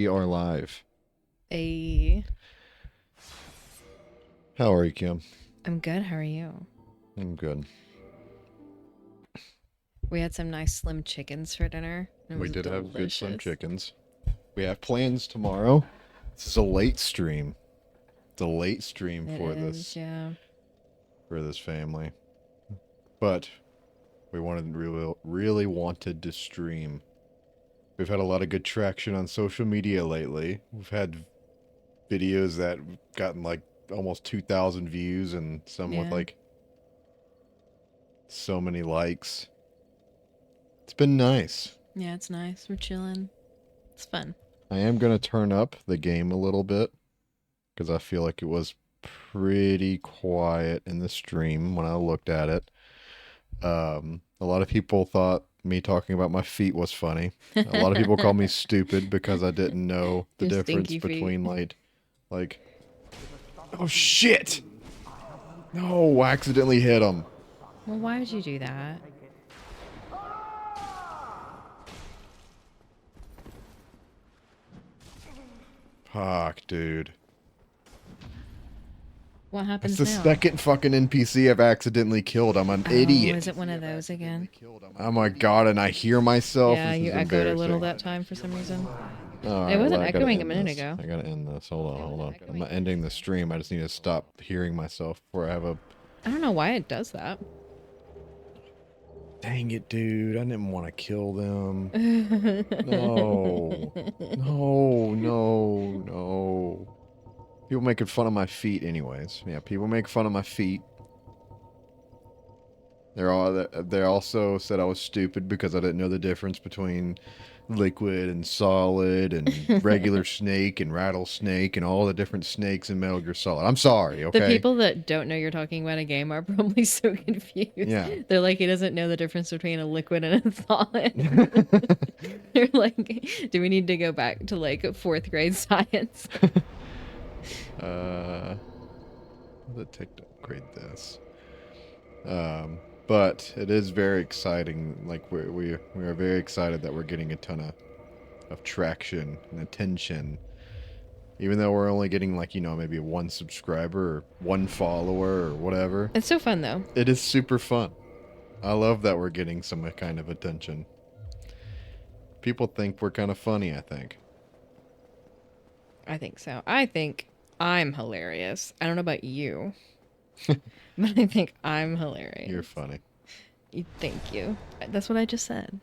We are live. Hey, How are you, Kim? I'm good. How are you? I'm good. We had some nice slim chickens for dinner. It We was did have good slim delicious. chickens. We have plans tomorrow. This is a late stream. It's a late stream It for is, this yeah. family. But we really wanted to stream. We've had a lot of good traction on social media lately. We've had videos that have gotten like almost 2,000 views and some with Yeah. like so many likes. It's been nice. Yeah, it's nice. We're chilling. It's fun. I am going to turn up the game a little bit because I feel like it was pretty quiet in the stream when I looked at it. A lot of people thought me talking about my feet was funny. A lot of people called me stupid because I didn't know the Your difference stinky feet. between like, oh shit! No, I accidentally hit him. Well, why would you do that? Fuck, dude. What That's happens the now? second fucking NPC I've accidentally killed. I'm an Oh, is idiot. it one of those again? Oh my god, and I hear myself. Yeah, This you is echoed a little embarrassing. that time for some reason. It Alright, well, wasn't I gotta echoing a end minute this. ago. I gotta end this. Hold on. I'm not ending the stream. I just need to stop hearing myself before I have a. I don't know why it does that. Dang it, dude. I didn't want to kill them. No. No. People making fun of my feet, anyways. Yeah, people make fun of my feet. They also said I was stupid because I didn't know the difference between liquid and solid and regular snake and rattlesnake and all the different snakes in Metal Gear Solid. I'm sorry, The okay? people that don't know you're talking about a game are probably so confused. Yeah. They're like, he doesn't know the difference between a liquid and a solid. They're like, do we need to go back to like fourth grade science? uh, what does it take to upgrade this? But it is very exciting. Like we are very excited that we're getting a ton of traction and attention. Even though we're only getting like, maybe one subscriber or one follower or whatever. It's so fun though. It is super fun. I love that we're getting some kind of attention. People think we're kind of funny, I think. I think so. I think I'm hilarious. I don't know about you, but I think I'm You're hilarious. funny. Thank you. That's what I just said.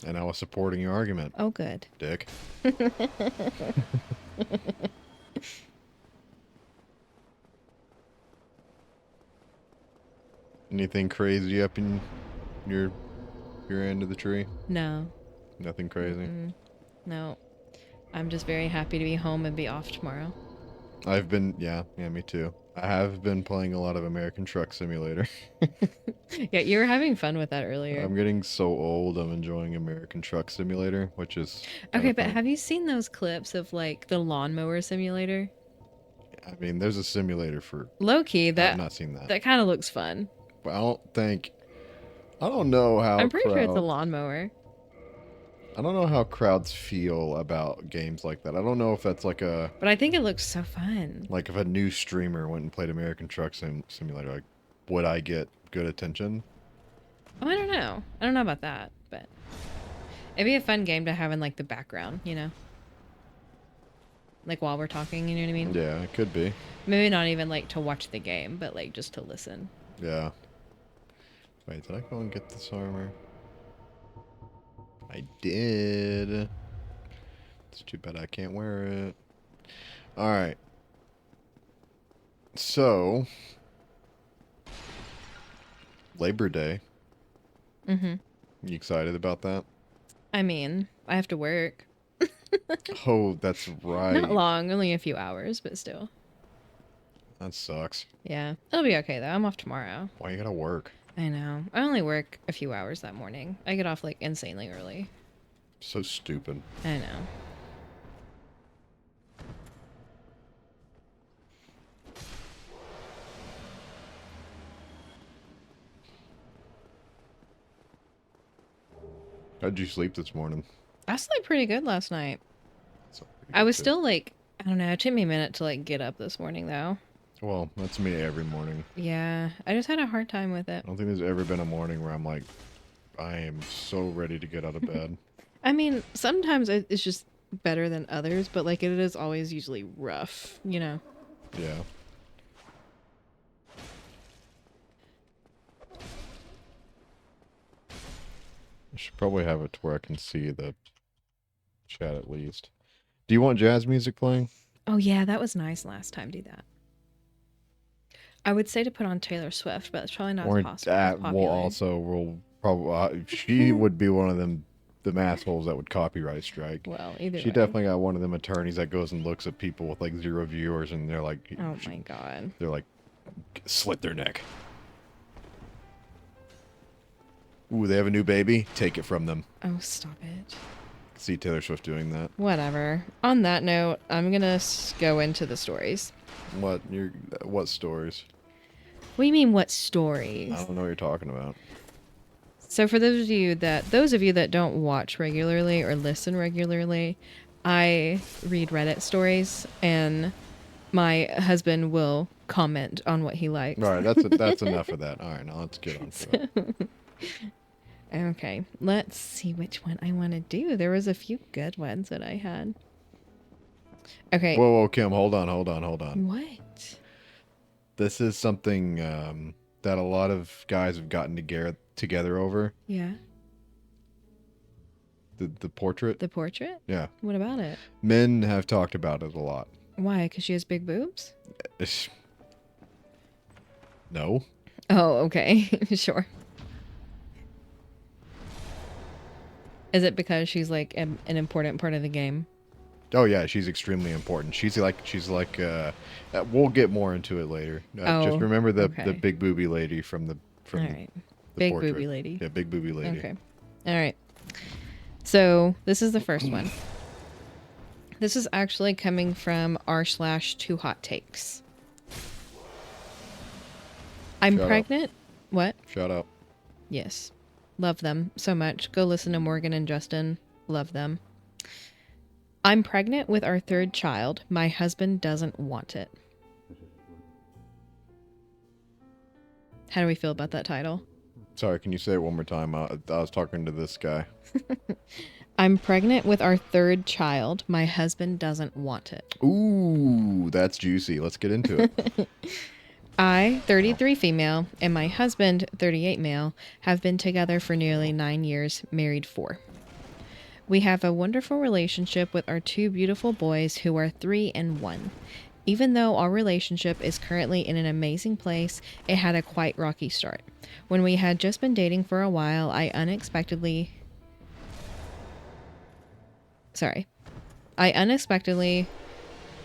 And I was supporting your argument, Oh, good. Dick. Anything crazy up in your your end of the tree? No. Nothing crazy. Mm-mm. No. I'm just very happy to be home and be off tomorrow. I've been, yeah, me too. I have been playing a lot of American Truck Simulator. Yeah, you were having fun with that earlier. I'm getting so old. I'm enjoying American Truck Simulator, which is kind Okay, of but fun. have you seen those clips of like the lawnmower simulator? I mean, there's a simulator for. Low key, I've that not seen that. that kind of looks fun. But I don't know how I'm pretty sure it's a crowds. lawnmower. I don't know how crowds feel about games like that. I don't know if that's But I think it looks so fun. like if a new streamer went and played American Truck Simulator, like, would I get good attention? Oh, I don't know. I don't know about that, but it'd be a fun game to have in like the background, you know? Like while we're talking, you know what I mean? Yeah, it could be. Maybe not even like to watch the game, but like just to listen. Yeah. Wait, did I go and get this armor? I did. It's too bad I can't wear it. Alright. So, Labor Day. Mm-hmm. You excited about that? I mean, I have to work. Oh, that's Not right. long, only a few hours, but still. That sucks. Yeah, it'll be okay though. I'm off tomorrow. Why you gotta work? I know. I only work a few hours that morning. I get off like insanely early. So stupid. I know. How'd you sleep this morning? I slept pretty good last night. Pretty I good was tip. still like, I don't know. It took me a minute to like get up this morning though. Well, that's me every morning. Yeah, I just had a hard time with it. I don't think there's ever been a morning where I'm like, I am so ready to get out of bed. I mean, sometimes it's just better than others, but like it is always usually rough, you know. Yeah. I should probably have it to where I can see the chat at least. Do you want jazz music playing? Oh yeah, that was nice last time. Do that. I would say to put on Taylor Swift, but it's probably not as Or as that will popular. also will probably she would be one of them assholes that would copyright strike. Well, either She way. definitely got one of them attorneys that goes and looks at people with like 0 viewers and Oh my god. they're like slit their neck. Ooh, they have a new baby. Take it from them. Oh, stop it. See Taylor Swift doing that. Whatever. On that note, I'm gonna go into the stories. What stories? What do you mean, what I stories? don't know what you're talking about. So for those of you that don't watch regularly or listen regularly, I read Reddit stories and my husband will comment on what he All likes. right, that's enough of that. All right, now let's get on to it. Okay, let's see which one I want to do. There was a few good ones that I had. Okay, Whoa, Kim, hold on, hold on, hold on. what? This is something that a lot of guys have gotten together over. Yeah, The portrait. the portrait? Yeah, What about it? men have talked about it a lot. Why? Because she has big boobs? No. Oh, okay. Sure. Is it because she's like an important part of the game? Oh yeah, she's extremely important. She's like we'll get more into it later. Just Oh, remember the okay. big booby lady from All right. the Big portrait. booby lady. Yeah, big booby lady. Okay. All right. So this is the first one. This is actually coming from r/2 hot takes. I'm Shut up. pregnant. What? Shut up. Yes. Love them so much. Go listen to Morgan and Justin. Love them. I'm pregnant with our third child. My husband doesn't want it. How do we feel about that title? Sorry, can you say it one more time? I was talking to this guy. I'm pregnant with our third child. My husband doesn't want it. Ooh, that's juicy. Let's get into it. I, 33 female, and my husband, 38 male, have been together for nearly 9 years, married 4. We have a wonderful relationship with our 2 beautiful boys who are 3 and 1. Even though our relationship is currently in an amazing place, it had a quite rocky start. When we had just been dating for a while, I unexpectedly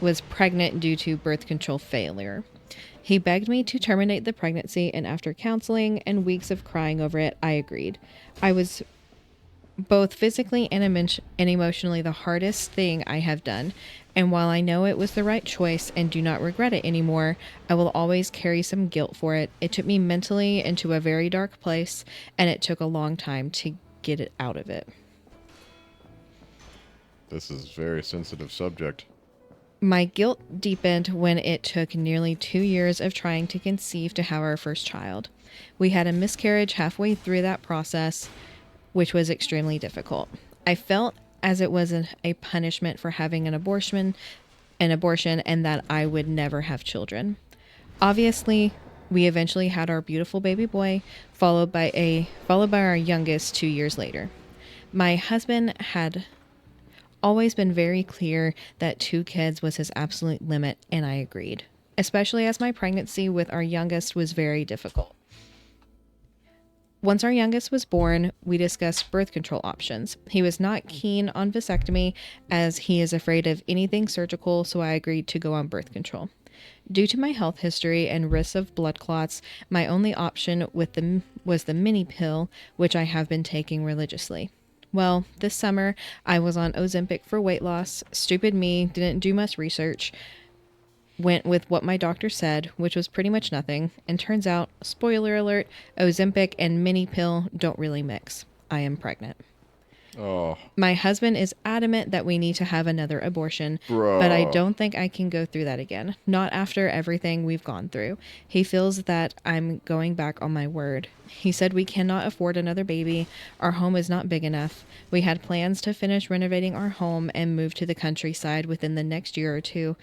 was pregnant due to birth control failure. He begged me to terminate the pregnancy, and after counseling and weeks of crying over it, I agreed. I was both physically and emotionally the hardest thing I have done, and while I know it was the right choice and do not regret it anymore, I will always carry some guilt for it. It took me mentally into a very dark place, and it took a long time to get it out of it. This is a very sensitive subject. My guilt deepened when it took nearly 2 years of trying to conceive to have our first child. We had a miscarriage halfway through that process, which was extremely difficult. I felt as it was a punishment for having an abortion and that I would never have children. Obviously, we eventually had our beautiful baby boy, followed by our youngest 2 years later. My husband had always been very clear that 2 kids was his absolute limit, and I agreed, especially as my pregnancy with our youngest was very difficult. Once our youngest was born, we discussed birth control options. He was not keen on vasectomy as he is afraid of anything surgical, so I agreed to go on birth control. Due to my health history and risks of blood clots, my only option was the mini pill, which I have been taking religiously. Well, this summer I was on Ozempic for weight loss. Stupid me, didn't do much research. Went with what my doctor said, which was pretty much nothing. And turns out, spoiler alert, Ozempic and mini pill don't really mix. I am pregnant. Oh, My husband is adamant that we need to have another abortion, but I bro. don't think I can go through that again. Not after everything we've gone through. He feels that I'm going back on my word. He said we cannot afford another baby. Our home is not big enough. We had plans to finish renovating our home and move to the countryside within the next year or two,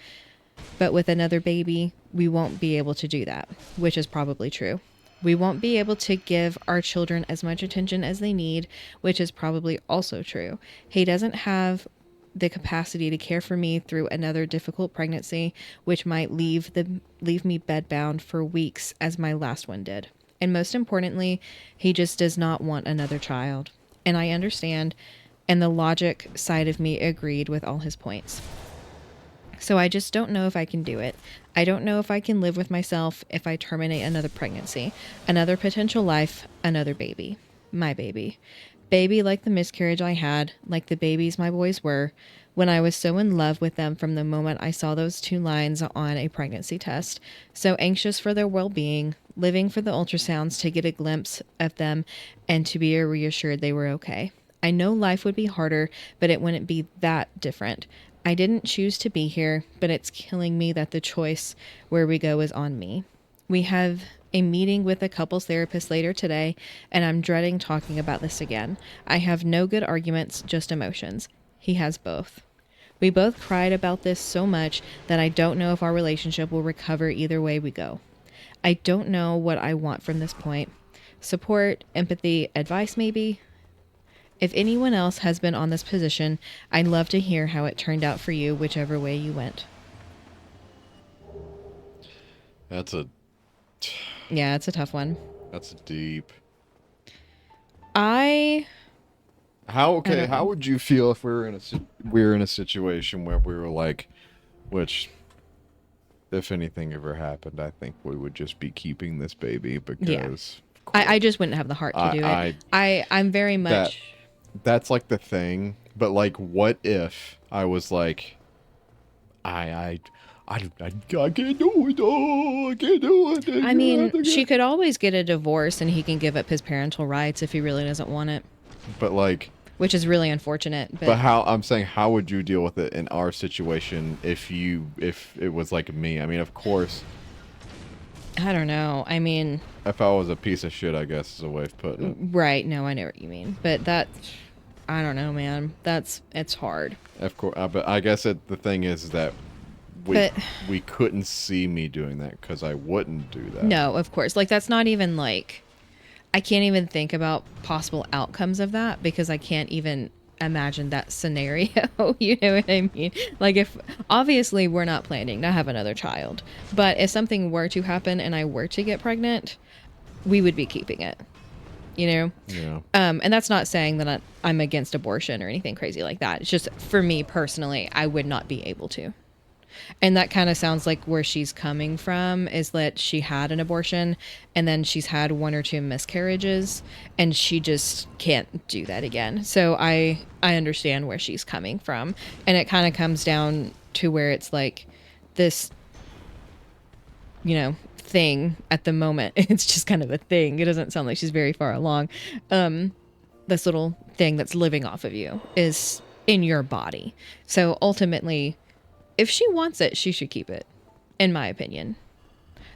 but with another baby, we won't be able to do that, which is probably true. We won't be able to give our children as much attention as they need, which is probably also true. He doesn't have the capacity to care for me through another difficult pregnancy, which might leave me bedbound for weeks as my last one did. And most importantly, he just does not want another child. And I understand, and the logic side of me agreed with all his points. So I just don't know if I can do it. I don't know if I can live with myself if I terminate another pregnancy, another potential life, another baby. My baby. Baby like the miscarriage I had, like the babies my boys were, when I was so in love with them from the moment I saw those two lines on a pregnancy test. So anxious for their well being, living for the ultrasounds to get a glimpse of them and to be reassured they were okay. I know life would be harder, but it wouldn't be that different. I didn't choose to be here, but it's killing me that the choice where we go is on me. We have a meeting with a couples therapist later today, and I'm dreading talking about this again. I have no good arguments, just emotions. He has both. We both cried about this so much that I don't know if our relationship will recover either way we go. I don't know what I want from this point. Support, empathy, advice, maybe? If anyone else has been on this position, I'd love to hear how it turned out for you, whichever way you went. That's a Yeah, it's a tough one. that's deep. I How I okay? don't How know. would you feel if we were in a situation where we were like, which if anything ever happened, I think we would just be keeping this baby Yeah. because, of course, I just wouldn't have the heart to do it. I I'm very that much that's like the thing. But like, what if I was like, I I can't do it. Oh, I can't do it. I You have mean, to she get. could always get a divorce and he can give up his parental rights if he really doesn't want it, But like, which is really unfortunate, but but how I'm saying, how would you deal with it in our situation if it was like me? I mean, of course, I don't know. I mean, if I was a piece of shit, I guess is a way of putting it. right, no, I know what you mean. But that I don't know, man. It's hard. Of course, but I guess the thing is that we But we couldn't see me doing that because I wouldn't do that. no, of course. Like that's not even like I can't even think about possible outcomes of that because I can't even imagine that scenario. You know what I mean? Like if obviously we're not planning to have another child, but if something were to happen and I were to get pregnant, we would be keeping it. You know? Yeah. And that's not saying that I'm against abortion or anything crazy like that. It's just for me personally, I would not be able to. And that kind of sounds like where she's coming from is that she had an abortion and then she's had one or two miscarriages and she just can't do that again. So I understand where she's coming from. And it kind of comes down to where it's like this, thing at the moment. It's just kind of a thing. It doesn't sound like she's very far along. This little thing that's living off of you is in your body. So ultimately, if she wants it, she should keep it, in my opinion.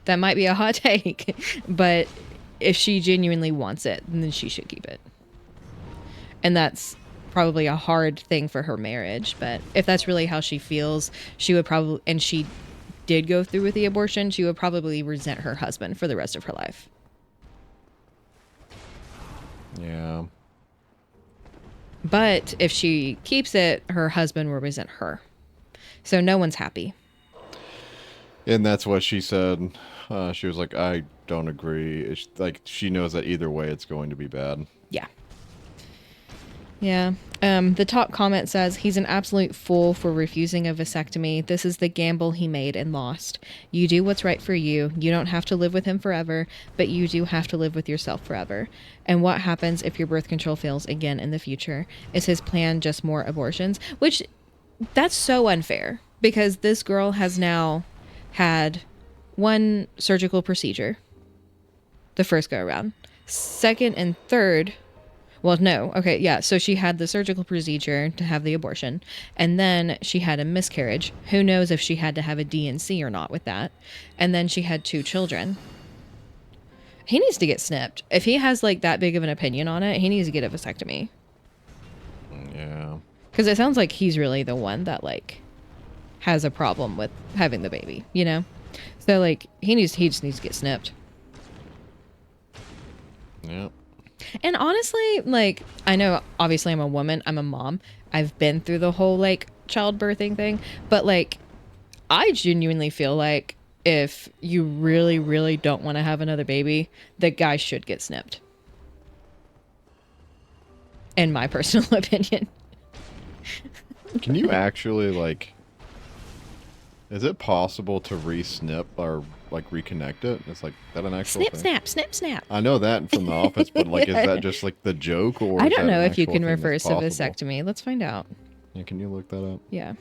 That might be a hot take, but if she genuinely wants it, then she should keep it. And that's probably a hard thing for her marriage, but if that's really how she feels, she would probably, and she did go through with the abortion, she would probably resent her husband for the rest of her life. Yeah. But if she keeps it, her husband will resent her. So no one's happy. And that's what she said. She was like, I don't agree. It's like she knows that either way it's going to be bad. Yeah. Yeah. The top comment says, he's an absolute fool for refusing a vasectomy. This is the gamble he made and lost. You do what's right for you. You don't have to live with him forever, but you do have to live with yourself forever. And what happens if your birth control fails again in the future? Is his plan just more abortions? Which, that's so unfair because this girl has now had one surgical procedure the first go around. Second and third Well, no. Okay, yeah. So she had the surgical procedure to have the abortion, and then she had a miscarriage. Who knows if she had to have a D&C or not with that? And then she had 2 children. He needs to get snipped. If he has like that big of an opinion on it, he needs to get a vasectomy. Yeah. Because it sounds like he's really the one that like has a problem with having the baby, you know? So like he just needs to get snipped. Yeah. And honestly, like, I know obviously I'm a woman, I'm a mom. I've been through the whole like childbirthing thing, but like I genuinely feel like if you really, really don't want to have another baby, the guy should get snipped. In my personal opinion. Can you actually, like, is it possible to re-snip or, like, reconnect it? It's like, that an actual Snip, thing? snap, snip, snap. I know that from The Office, but, like, is Yeah. that just, like, the joke, or I is don't that know an if you actual can thing that's reverse a possible? vasectomy. Let's find out. Yeah, can you look that up? Yeah.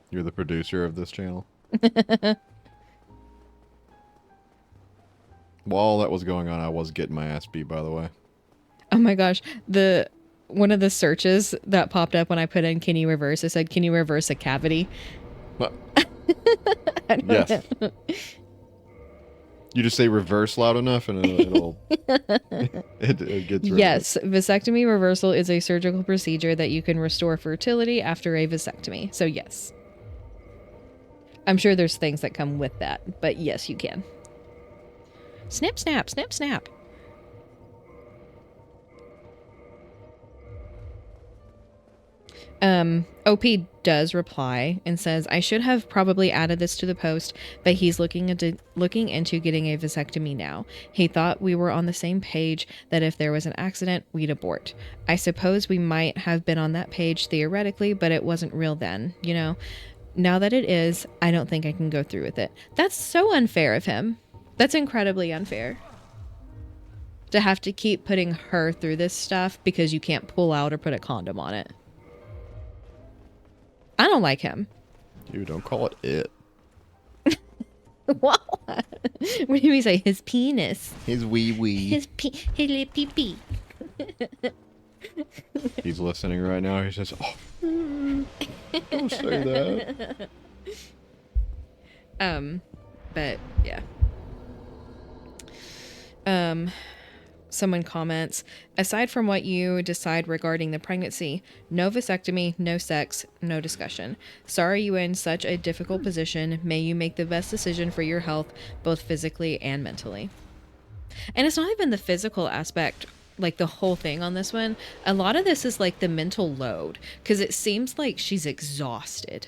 You're the producer of this channel. While that was going on, I was getting my ass beat, by the way. Oh my gosh. One of the searches that popped up when I put in can you reverse, it said, can you reverse a cavity? But, yes. You just say reverse loud enough and it gets rid of Yes, vasectomy reversal is a surgical procedure that you can restore fertility after a vasectomy. So yes. I'm sure there's things that come with that, but yes, you can. Snip, snap, snip, snap. OP does reply and says, I should have probably added this to the post, but he's looking into getting a vasectomy now. He thought we were on the same page, that if there was an accident, we'd abort. I suppose we might have been on that page theoretically, but it wasn't real then, you know? Now that it is, I don't think I can go through with it. That's so unfair of him. That's incredibly unfair. To have to keep putting her through this stuff because you can't pull out or put a condom on it. I don't like him. You don't call it. What? What do you say? His penis. His wee. His little pee-pee. He's listening right now. He says, "Oh, don't say that." But yeah. Someone comments, aside from what you decide regarding the pregnancy, no vasectomy, no sex, no discussion. Sorry you are in such a difficult position. May you make the best decision for your health, both physically and mentally. And it's not even the physical aspect, like the whole thing on this one. A lot of this is like the mental load, because it seems like she's exhausted.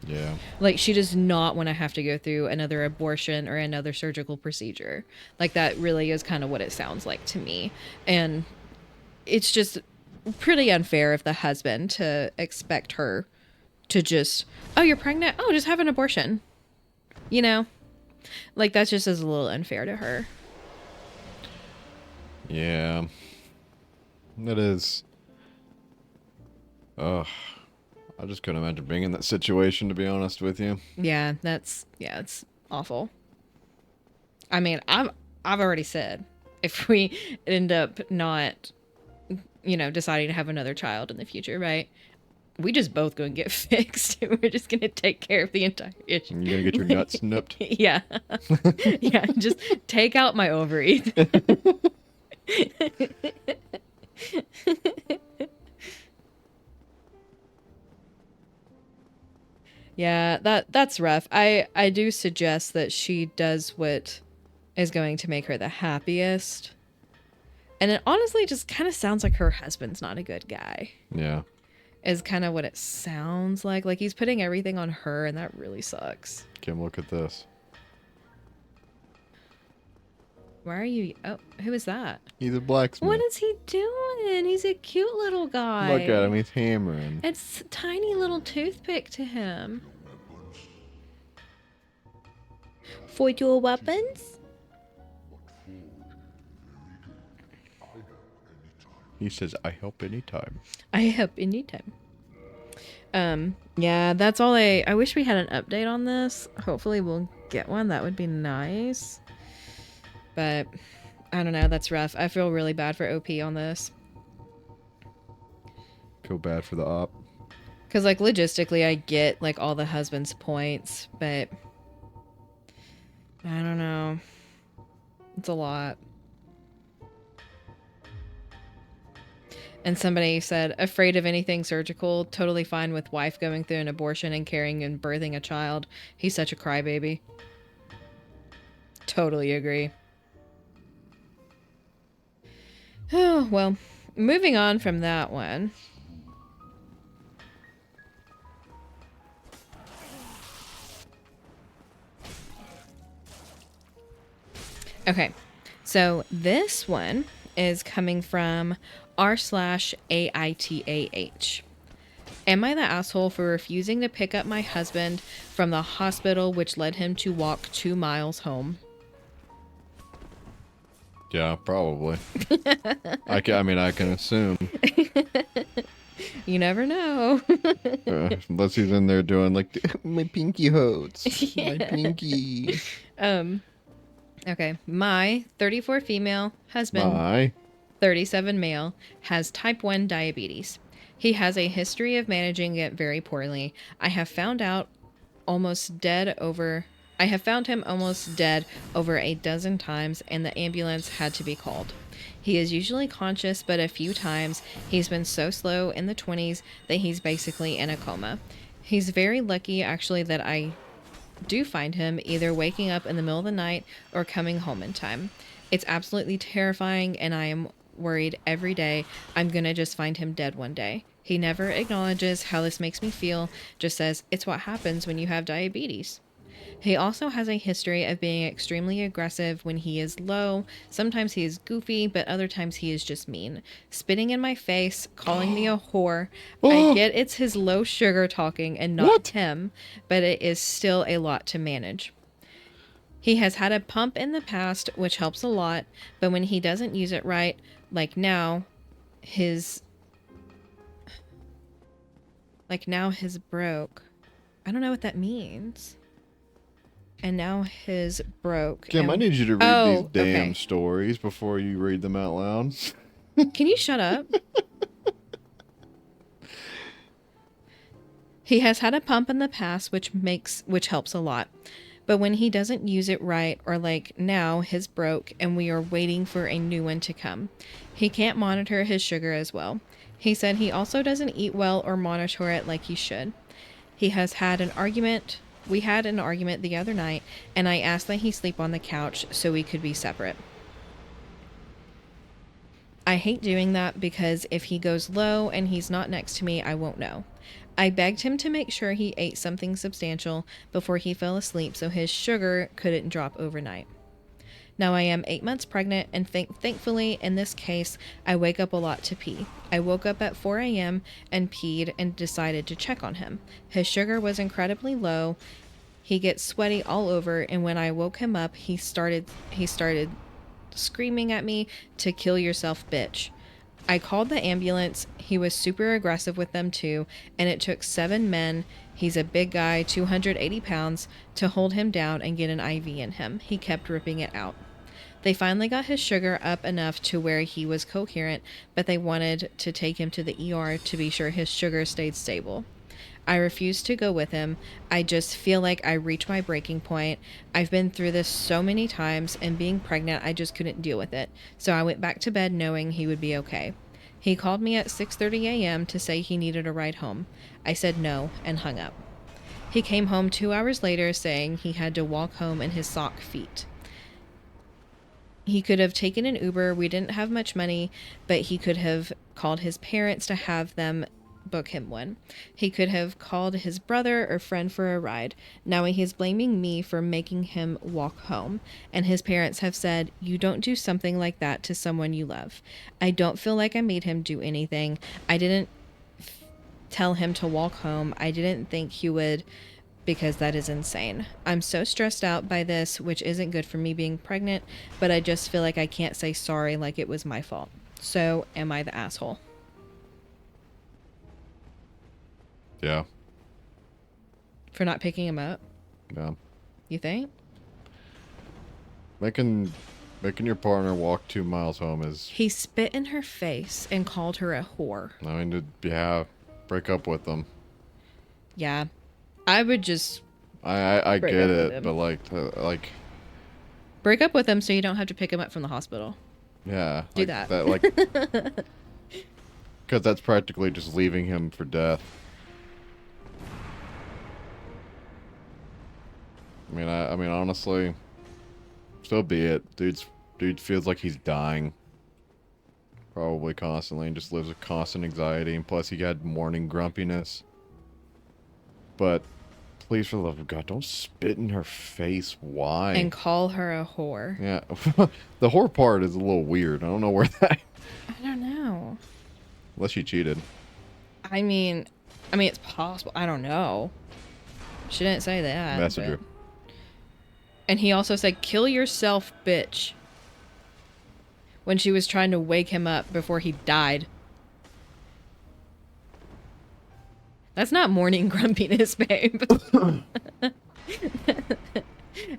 Yeah. Like she does not want to have to go through another abortion or another surgical procedure. Like that really is kind of what it sounds like to me. And it's just pretty unfair of the husband to expect her to just, oh, you're pregnant? Oh, just have an abortion. You know? Like that just is a little unfair to her. Yeah. That is. Ugh. I just couldn't imagine being in that situation, to be honest with you. Yeah, it's awful. I mean, I've already said if we end up not, deciding to have another child in the future, right? We just both gonna get fixed. We're just gonna take care of the entire issue. You're gonna get your nuts snipped. Yeah, yeah. Just take out my ovaries. Yeah, that's rough. I do suggest that she does what is going to make her the happiest. And it honestly just kind of sounds like her husband's not a good guy. Yeah. Is kind of what it sounds like. Like he's putting everything on her, and that really sucks. Kim, look at this. Why are you... Oh, who is that? He's a blacksmith. What is he doing? He's a cute little guy. Look at him. He's hammering. It's a tiny little toothpick to him. For your weapons? He says, I help anytime. I help anytime. Yeah, that's all I wish we had an update on this. Hopefully we'll get one. That would be nice. But I don't know. That's rough. I feel really bad for OP on this. Feel bad for the op. Because, like, logistically, I get, like, all the husband's points, but I don't know. It's a lot. And somebody said, afraid of anything surgical, totally fine with wife going through an abortion and carrying and birthing a child. He's such a crybaby. Totally agree. Oh, well, moving on from that one. Okay, so this one is coming from r/AITAH. Am I the asshole for refusing to pick up my husband from the hospital, which led him to walk 2 miles home? Yeah, probably. I mean, I can assume. You never know. Unless he's in there doing like my pinky hurts. My pinky. Okay. My 34 female husband, My. 37 male, has type 1 diabetes. He has a history of managing it very poorly. I have found him almost dead over a dozen times, and the ambulance had to be called. He is usually conscious, but a few times he's been so slow in the 20s that he's basically in a coma. He's very lucky, actually, that I do find him either waking up in the middle of the night or coming home in time. It's absolutely terrifying, and I am worried every day I'm gonna just find him dead one day. He never acknowledges how this makes me feel, just says it's what happens when you have diabetes. He also has a history of being extremely aggressive when he is low. Sometimes he is goofy, but other times he is just mean. Spitting in my face, calling me a whore. I Oh, get it's his low sugar talking and not what? him, but it is still a lot to manage. He has had a pump in the past, which helps a lot, but when he doesn't use it right, like now, his his broke. I don't know what that means. And now his broke. Kim, I And need you to read these damn stories before you read them out loud. Can you shut up? He has had a pump in the past, which helps a lot. But when he doesn't use it right, or like now his broke and we are waiting for a new one to come. He can't monitor his sugar as well. He said he also doesn't eat well or monitor it like he should. He has had an argument. We had an argument the other night, and I asked that he sleep on the couch so we could be separate. I hate doing that because if he goes low and he's not next to me, I won't know. I begged him to make sure he ate something substantial before he fell asleep so his sugar couldn't drop overnight. Now I am 8 months pregnant, and thankfully in this case, I wake up a lot to pee. I woke up at 4 a.m. and peed and decided to check on him. His sugar was incredibly low. He gets sweaty all over, and when I woke him up, he started screaming at me to kill yourself, bitch. I called the ambulance. He was super aggressive with them too, and it took 7 men. He's a big guy, 280 pounds, to hold him down and get an IV in him. He kept ripping it out. They finally got his sugar up enough to where he was coherent, but they wanted to take him to the ER to be sure his sugar stayed stable. I refused to go with him. I just feel like I reached my breaking point. I've been through this so many times, and being pregnant, I just couldn't deal with it. So I went back to bed knowing he would be okay. He called me at 6:30 a.m. to say he needed a ride home. I said no and hung up. He came home 2 hours later saying he had to walk home in his sock feet. He could have taken an Uber. We didn't have much money, but he could have called his parents to have them book him one. He could have called his brother or friend for a ride. Now he's blaming me for making him walk home. And his parents have said, you don't do something like that to someone you love. I don't feel like I made him do anything. I didn't tell him to walk home. I didn't think he would, because that is insane. I'm so stressed out by this, which isn't good for me being pregnant, but I just feel like I can't say sorry like it was my fault. So, am I the asshole? Yeah. For not picking him up? Yeah. You think? I can Making your partner walk 2 miles home is. He spit in her face and called her a whore. I mean, yeah, break up with them. Yeah. I would just I break get up with it, him. but like Break up with him so you don't have to pick him up from the hospital. yeah, Do like that. that, like because that's practically just leaving him for death. I mean, honestly, so be it. Dude feels like he's dying, probably constantly, and just lives with constant anxiety. And plus, he had morning grumpiness. But please, for the love of God, don't spit in her face. And Why? call her a whore. Yeah, the whore part is a little weird. I don't know where that. I don't know. Unless she cheated. I mean, it's possible. I don't know. She didn't say that. Messenger. But... And he also said, "Kill yourself, bitch," when she was trying to wake him up before he died. That's not morning grumpiness, babe.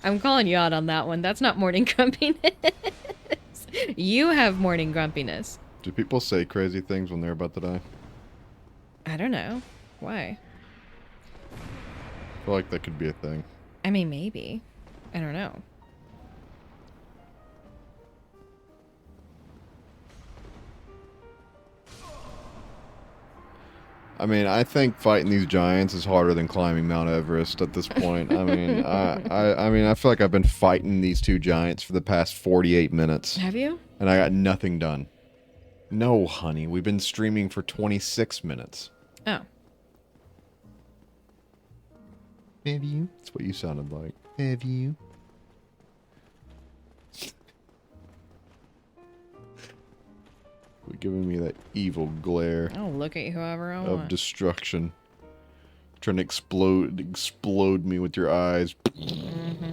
I'm calling you out on that one. That's not morning grumpiness. You have morning grumpiness. Do people say crazy things when they're about to die? I don't know. Why? I feel like that could be a thing. I mean, maybe. I don't know. I mean, I think fighting these giants is harder than climbing Mount Everest at this point. I mean, I feel like I've been fighting these two giants for the past 48 minutes, Have you? and I got nothing done. No, honey, we've been streaming for 26 minutes. Oh. Have you? That's what you sounded like. Have you? Giving me that evil glare I'll look at whoever I of want. destruction. Trying to explode me with your eyes. Mm-hmm.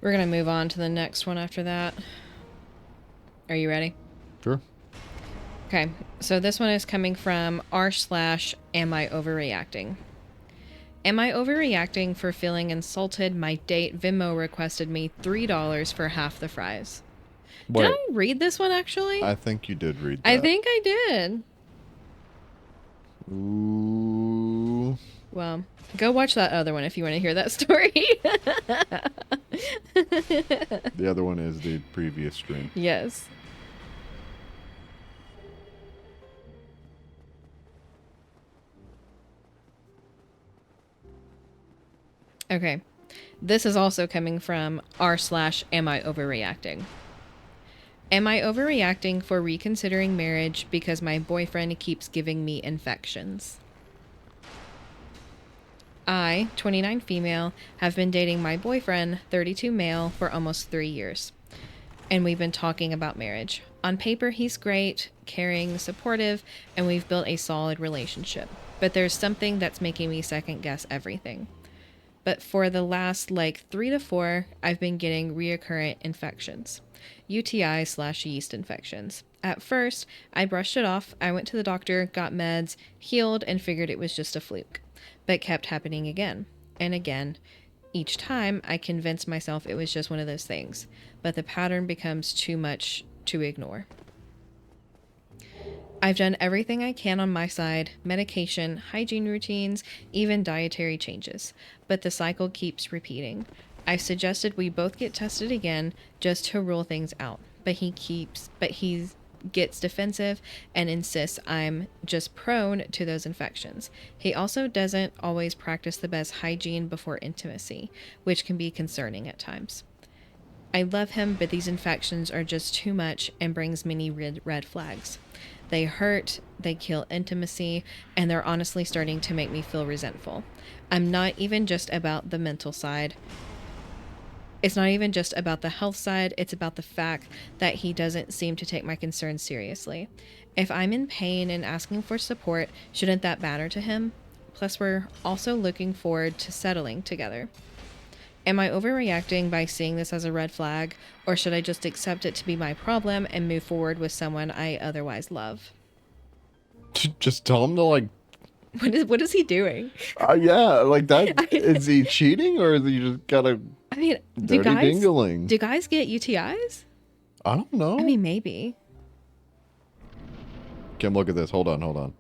We're gonna move on to the next one after that. Are you ready? Sure. Okay, so this one is coming from r/am I overreacting? Am I overreacting for feeling insulted my date Venmo requested me $3 for half the fries? Wait, Did I read this one actually? I think you did read that. I think I did. Ooh. Well, go watch that other one if you want to hear that story. The other one is the previous stream. Yes. Okay. This is also coming from r/am I overreacting? Am I overreacting for reconsidering marriage because my boyfriend keeps giving me infections? I, 29 female, have been dating my boyfriend, 32 male, for almost 3 years. And we've been talking about marriage. On paper, he's great, caring, supportive, and we've built a solid relationship. But there's something that's making me second guess everything. But for the last 3 to 4, I've been getting reoccurrent infections. UTI/yeast infections. At first, I brushed it off. I went to the doctor, got meds, healed, and figured it was just a fluke. But kept happening again and again. Each time, I convinced myself it was just one of those things. But the pattern becomes too much to ignore. I've done everything I can on my side, medication, hygiene routines, even dietary changes, but the cycle keeps repeating. I've suggested we both get tested again just to rule things out, but he gets defensive and insists I'm just prone to those infections. He also doesn't always practice the best hygiene before intimacy, which can be concerning at times. I love him, but these infections are just too much and brings many red flags. They hurt, they kill intimacy, and they're honestly starting to make me feel resentful. I'm not even just about the mental side. It's not even just about the health side, it's about the fact that he doesn't seem to take my concerns seriously. If I'm in pain and asking for support, shouldn't that matter to him? Plus, we're also looking forward to settling together. Am I overreacting by seeing this as a red flag, or should I just accept it to be my problem and move forward with someone I otherwise love? Just tell him to like. What is he doing? Yeah, like that. Is he cheating or is he just got a I mean, dirty dingling? do guys get UTIs? I don't know. I mean, maybe. Kim, look at this. Hold on.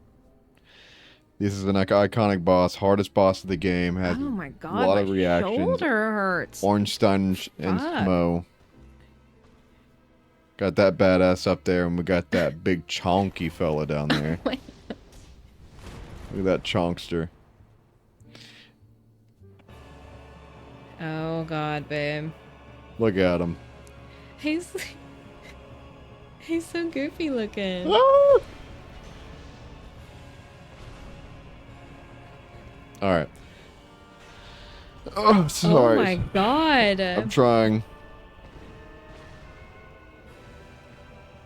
This is an iconic boss, hardest boss of the game. Has Oh my a god, lot my of reactions. shoulder hurts. Ornstein and Fuck. Smo. Got that badass up there, and we got that big chonky fella down there. Wait. Look at that chonkster. Oh god, babe. Look at him. He's he's so goofy looking. Ah! Alright. Oh, sorry. Oh my god. I'm trying.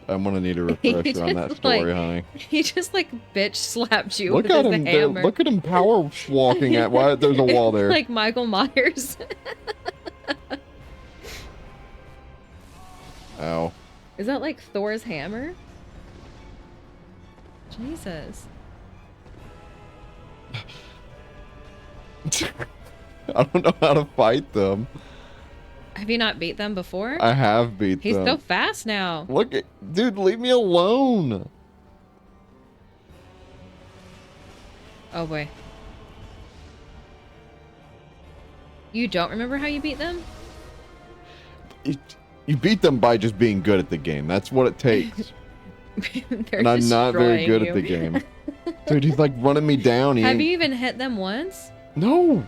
I'm gonna need a refresher on that just, story, like, honey. He just like bitch slapped you Look with at his him. hammer. Look at him power walking at. Why? There's a wall there. Like Michael Myers. Ow. Is that like Thor's hammer? Jesus. I don't know how to fight them. Have you not beat them before? I have beat He's them. so fast now. Look at, dude, leave me alone. Oh boy. You don't remember how you beat them? You beat them by just being good at the game. That's what it takes. They're And I'm not very destroying good at the you. game. Dude, he's like running me down. He Have ain't- you even hit them once? No.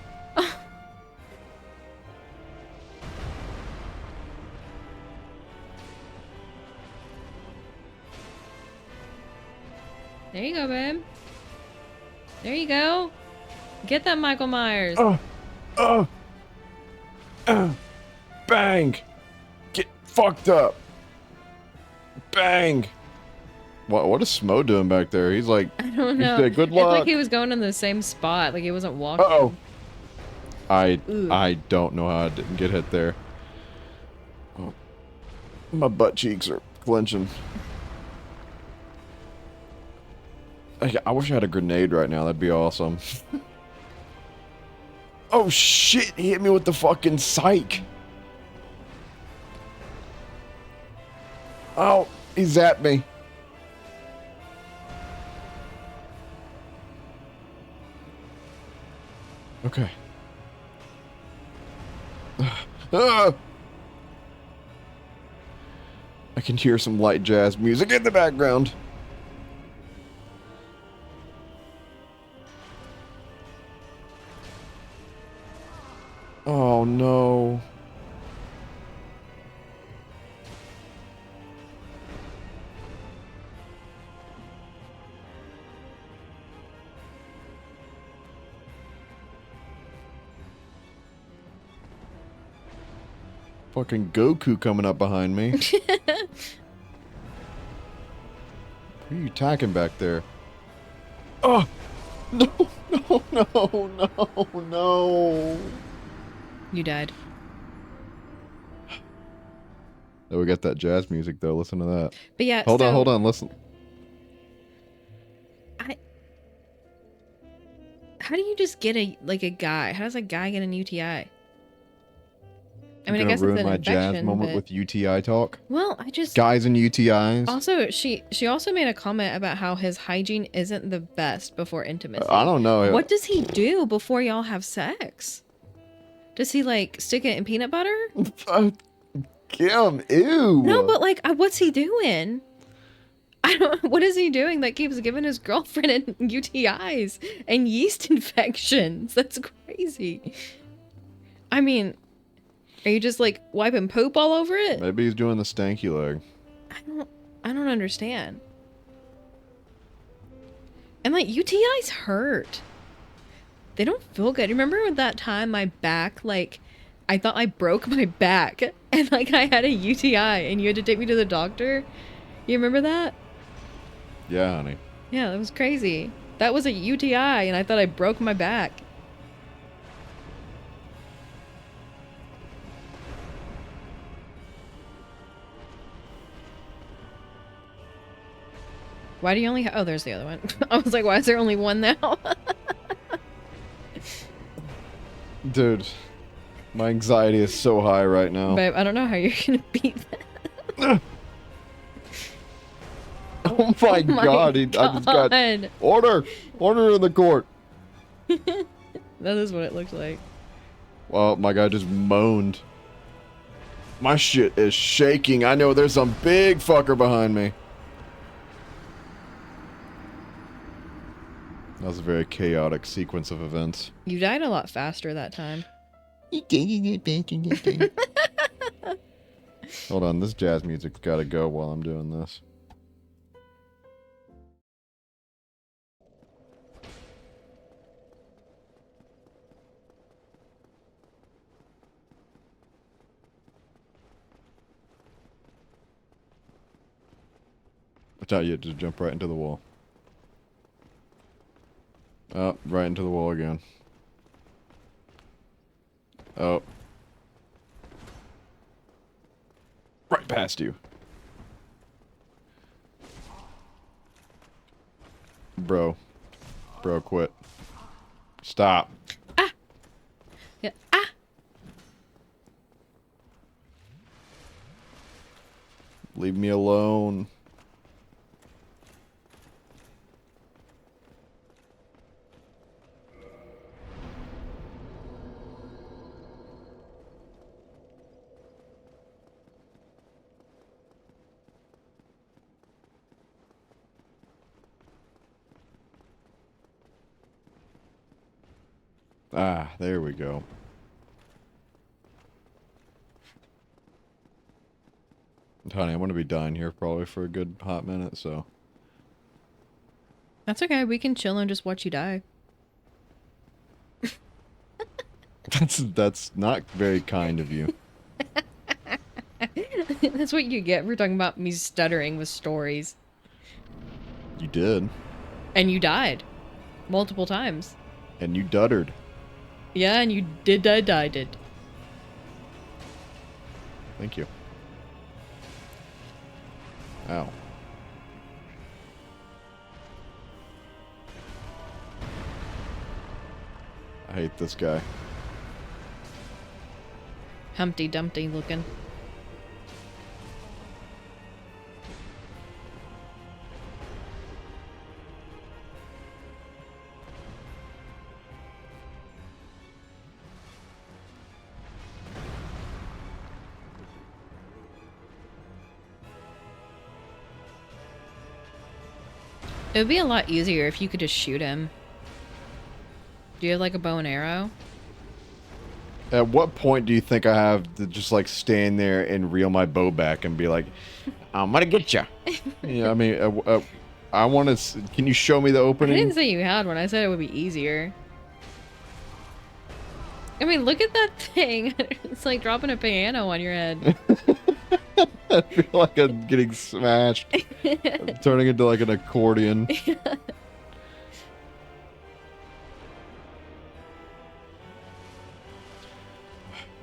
There you go, babe. There you go. Get that Michael Myers. Bang. Get fucked up. Bang. What is Smo doing back there? He's like, I don't he know. said, "Good It's like luck." he was going in the same spot. Like he wasn't walking. Uh-oh. Ooh. I don't know how I didn't get hit there. Oh, my butt cheeks are clenching. I wish I had a grenade right now. That'd be awesome. Oh shit, he hit me with the fucking psych. Oh, he zapped me. Okay. Ah! I can hear some light jazz music in the background. Oh no. Fucking Goku coming up behind me. Who are you attacking back there? Oh! No, no, no, no, no. You died. Oh, we got that jazz music though. Listen to that. But yeah. Hold so on, listen. How do you just get a guy? How does a guy get an UTI? I mean, I Gonna guess ruin it's an my jazz infection, moment but... with UTI talk. Well, I just... Guys and UTIs. Also, she also made a comment about how his hygiene isn't the best before intimacy. I don't know. What does he do before y'all have sex? Does he, like, stick it in peanut butter? Kim, ew. No, but, like, what's he doing? I don't... What is he doing that keeps giving his girlfriend UTIs and yeast infections? That's crazy. I mean... Are you just like wiping poop all over it? Maybe he's doing the stanky leg. I don't understand. And like UTIs hurt. They don't feel good. Remember that time my back, like I thought I broke my back and like I had a UTI and you had to take me to the doctor. You remember that? Yeah, honey. Yeah, that was crazy. That was a UTI and I thought I broke my back. Why do you only oh, there's the other one. I was like, why is there only one now? Dude, my anxiety is so high right now. Babe, I don't know how you're gonna beat that. Oh my god, I just got order! Order in the court! That is what it looks like. Well, my guy just moaned. My shit is shaking. I know there's some big fucker behind me. That was a very chaotic sequence of events. You died a lot faster that time. Hold on, this jazz music's gotta go while I'm doing this. Watch out, you just jump right into the wall. Oh, right into the wall again. Oh. Right past you. Bro. Bro, quit. Stop. Ah! Yeah. Ah! Leave me alone. Ah, there we go. Honey, I'm gonna be dying here probably for a good hot minute, so. That's okay. We can chill and just watch you die. That's not very kind of you. That's what you get for talking about me stuttering with stories. You did. And you died. Multiple times. And you duttered. Yeah, and you did died. Thank you. Ow. I hate this guy. Humpty Dumpty looking. It would be a lot easier if you could just shoot him. Do you have like a bow and arrow? At what point do you think I have to just like stand there and reel my bow back and be like, I'm gonna get you? Yeah, I mean, I want to. Can you show me the I opening? didn't say you had one. I said it would be easier. I mean, look at that thing. It's like dropping a piano on your head. I feel like I'm getting smashed. I'm turning into like an accordion.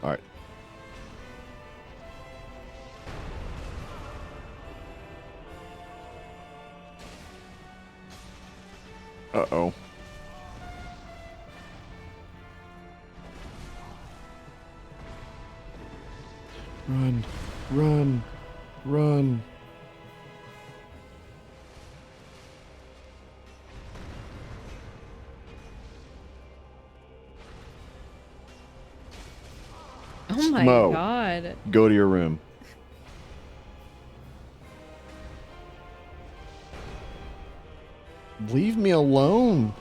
All right. Uh-oh. Run, run, run. Oh my Smo, god. go to your room. Leave me alone.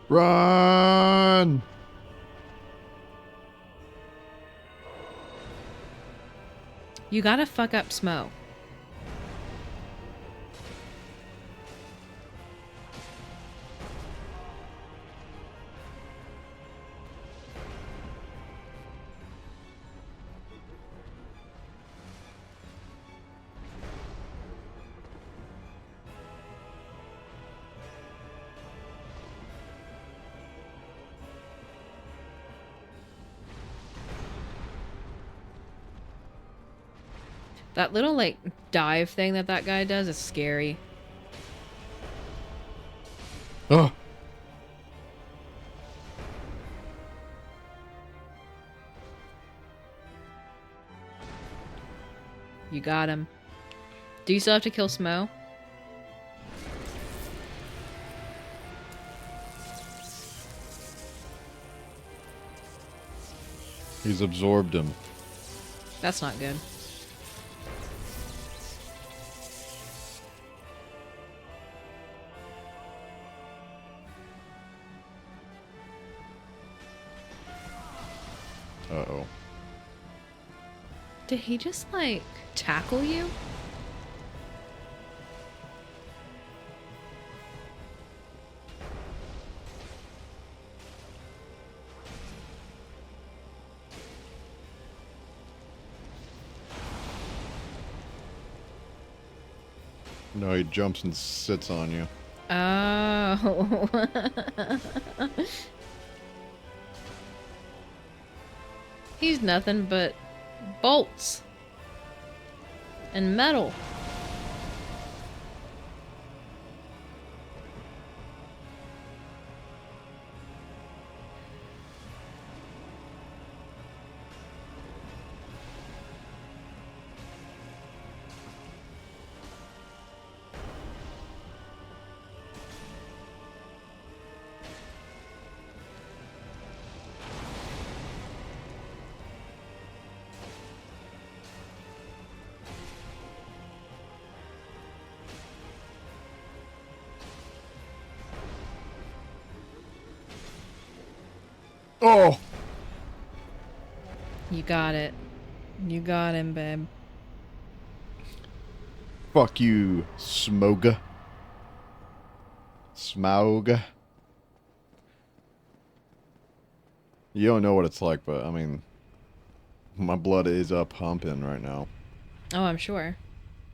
Run! You gotta fuck up Smo. That little, like, dive thing that guy does is scary. Oh! You got him. Do you still have to kill Smo? He's absorbed him. That's not good. Uh-oh. Did he just, like, tackle you? No, he jumps and sits on you. Oh. He's nothing but bolts and metal. Oh! You got it. You got him, babe. Fuck you, Smoga. Smaug. You don't know what it's like, but I mean, my blood is up pumping right now. Oh, I'm sure.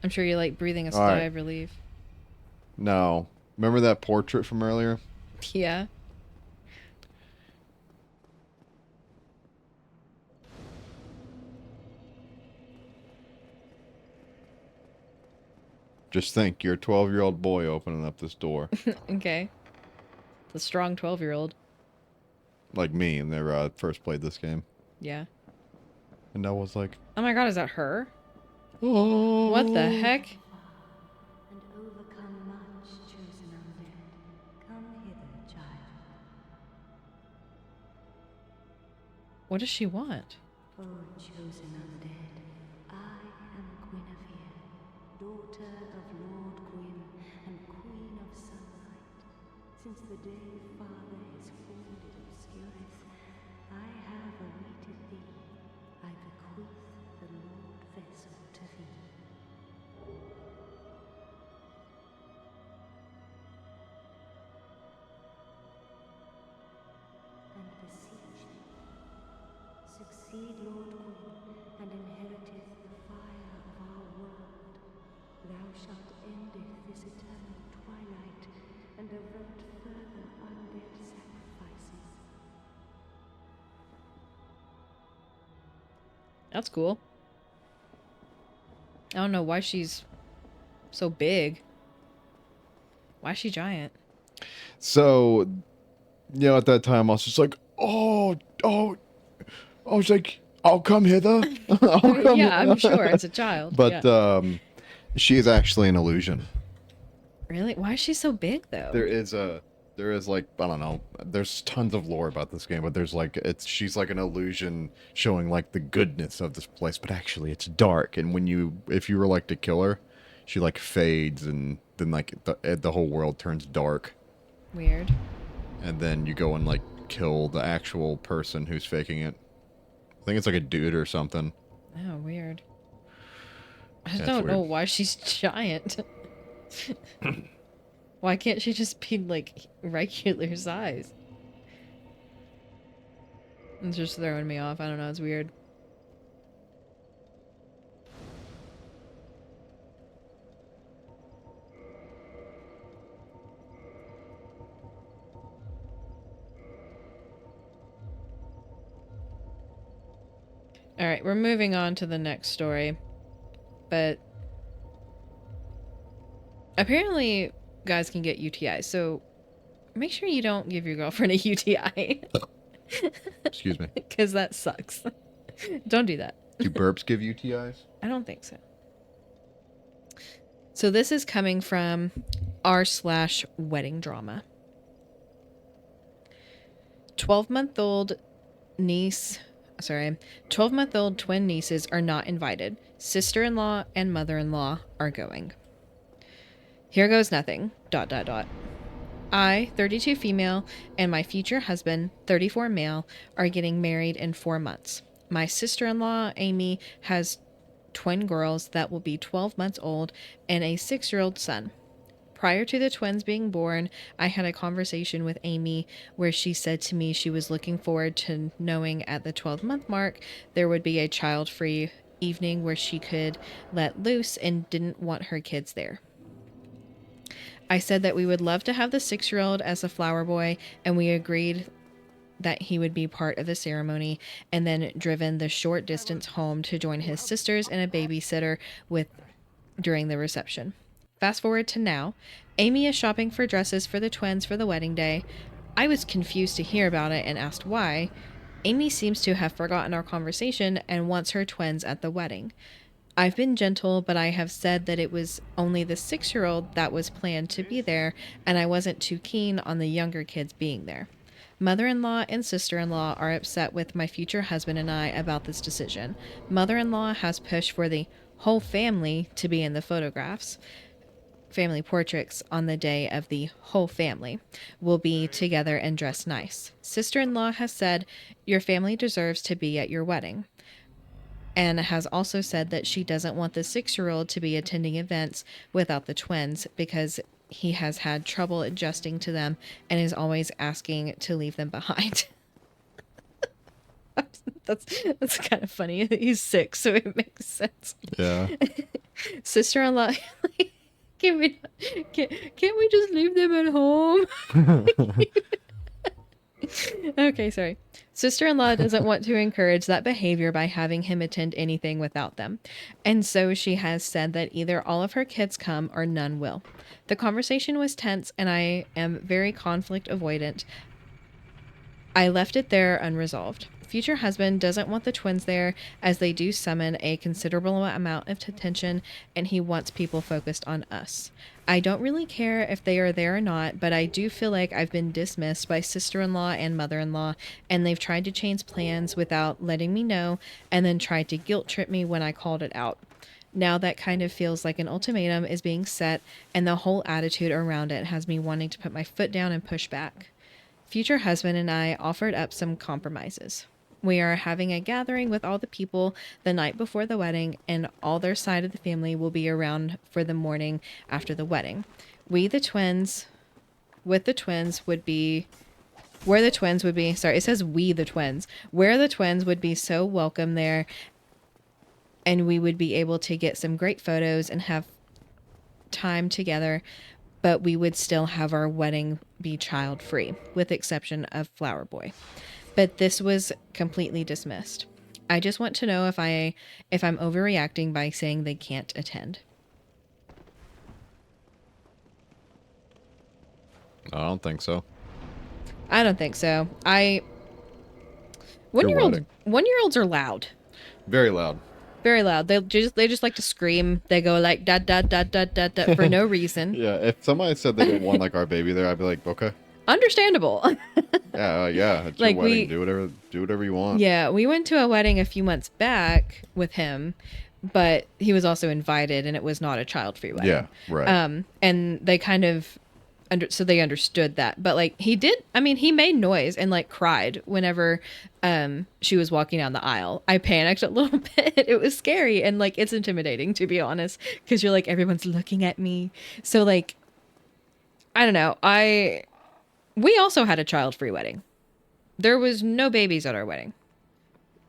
I'm sure you're like breathing a sigh Alright, of relief. now, remember that portrait from earlier? Yeah. Just think, you're a 12-year-old boy opening up this door. Okay. The strong 12-year-old. Like me, and they first played this game. Yeah. And I was like, Oh my god, is that her? oh. What the heck? And overcome much, chosen undead. Come hither, child. What does she want? O chosen undead, I am Guinevere, daughter of Lord Gwyn and Queen of Sunlight. Since the day Father his wounded obscureth, I have awaited thee. I bequeath the Lord vessel to thee. And beseech thee, succeed Lord Gwyn, and inheriteth the fire of our world. Thou shalt endeth this eternal twilight, and avert further undead sacrifices. That's cool. I don't know why she's so big. Why is she giant? So, at that time, I was just like, oh. I was like, I'll come hither. I'll come Yeah, I'm hither. sure. It's a child. But, Yeah. she is actually an illusion. Really? Why is she so big, though? There is like, I don't know, there's tons of lore about this game, but there's like, she's like an illusion showing like the goodness of this place, but actually it's dark, and if you were like to kill her, she like fades, and then like the whole world turns dark. Weird. and then you go and like kill the actual person who's faking it. I think it's like a dude or something. Oh, weird. I just Yeah, it's don't know weird. why she's giant. Why can't she just be like regular size? It's just throwing me off. I don't know. It's weird. All right, we're moving on to the next story. But apparently, guys can get UTIs. So make sure you don't give your girlfriend a UTI. Excuse me. Because that sucks. Don't do that. Do burps give UTIs? I don't think so. So this is coming from r/wedding drama. 12-month-old niece, 12-month-old twin nieces are not invited. Sister-in-law and mother-in-law are going. Here goes nothing. ... I, 32 female, and my future husband, 34 male, are getting married in 4 months. My sister-in-law, Amy, has twin girls that will be 12 months old and a 6-year-old son. Prior to the twins being born, I had a conversation with Amy where she said to me she was looking forward to knowing at the 12-month mark there would be a child-free evening where she could let loose and didn't want her kids there. I said that we would love to have the 6-year-old as a flower boy, and we agreed that he would be part of the ceremony and then driven the short distance home to join his sisters and a babysitter with during the reception. Fast forward to now, Amy is shopping for dresses for the twins for the wedding day. I was confused to hear about it and asked why. Amy seems to have forgotten our conversation and wants her twins at the wedding. I've been gentle, but I have said that it was only the 6-year-old that was planned to be there, and I wasn't too keen on the younger kids being there. Mother-in-law and sister-in-law are upset with my future husband and I about this decision. Mother-in-law has pushed for the whole family to be in the photographs. Family portraits on the day of the whole family will be together and dress nice. Sister-in-law has said, your family deserves to be at your wedding, and has also said that she doesn't want the 6-year-old to be attending events without the twins because he has had trouble adjusting to them and is always asking to leave them behind. That's kind of funny. He's 6, so it makes sense. Yeah. Sister-in-law, can't we just leave them at home? Okay, sorry. Sister-in-law doesn't want to encourage that behavior by having him attend anything without them. And so she has said that either all of her kids come or none will. The conversation was tense and I am very conflict avoidant. I left it there unresolved. Future husband doesn't want the twins there as they do summon a considerable amount of attention and he wants people focused on us. I don't really care if they are there or not, but I do feel like I've been dismissed by sister-in-law and mother-in-law, and they've tried to change plans without letting me know and then tried to guilt trip me when I called it out. Now that kind of feels like an ultimatum is being set, and the whole attitude around it has me wanting to put my foot down and push back. Future husband and I offered up some compromises. We are having a gathering with all the people the night before the wedding, and all their side of the family will be around for the morning after the wedding. Where the twins would be, it says we the twins, where the twins would be so welcome there, and we would be able to get some great photos and have time together, but we would still have our wedding be child-free, with exception of Flower Boy. But this was completely dismissed. I just want to know if I'm overreacting by saying they can't attend. I don't think so. I don't think so. Your wedding. 1-year-olds are loud. Very loud. Very loud. They just like to scream. They go like da da da da da da for no reason. Yeah, if somebody said they didn't want like our baby there, I'd be like, okay. Understandable. Yeah, it's Like your wedding. Do whatever you want. Yeah, we went to a wedding a few months back with him, but he was also invited and it was not a child-free wedding. Yeah, right. And they kind of so they understood that. But like he did, I mean, he made noise and like cried whenever she was walking down the aisle. I panicked a little bit. It was scary and like it's intimidating, to be honest, because you're like, everyone's looking at me. So like, I don't know. We also had a child-free wedding. There was no babies at our wedding.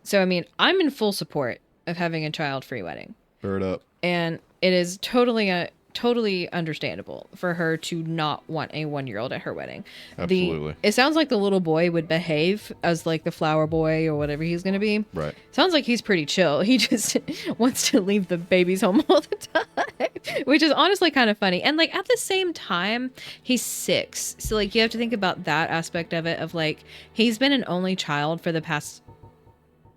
So I mean, I'm in full support of having a child-free wedding. Bird up. And it is totally understandable for her to not want a 1-year-old at her wedding. Absolutely. It sounds like the little boy would behave as like the flower boy or whatever he's going to be. Right. Sounds like he's pretty chill. He just wants to leave the babies home all the time, which is honestly kind of funny. And like at the same time, he's 6. So like you have to think about that aspect of it, of like he's been an only child for the past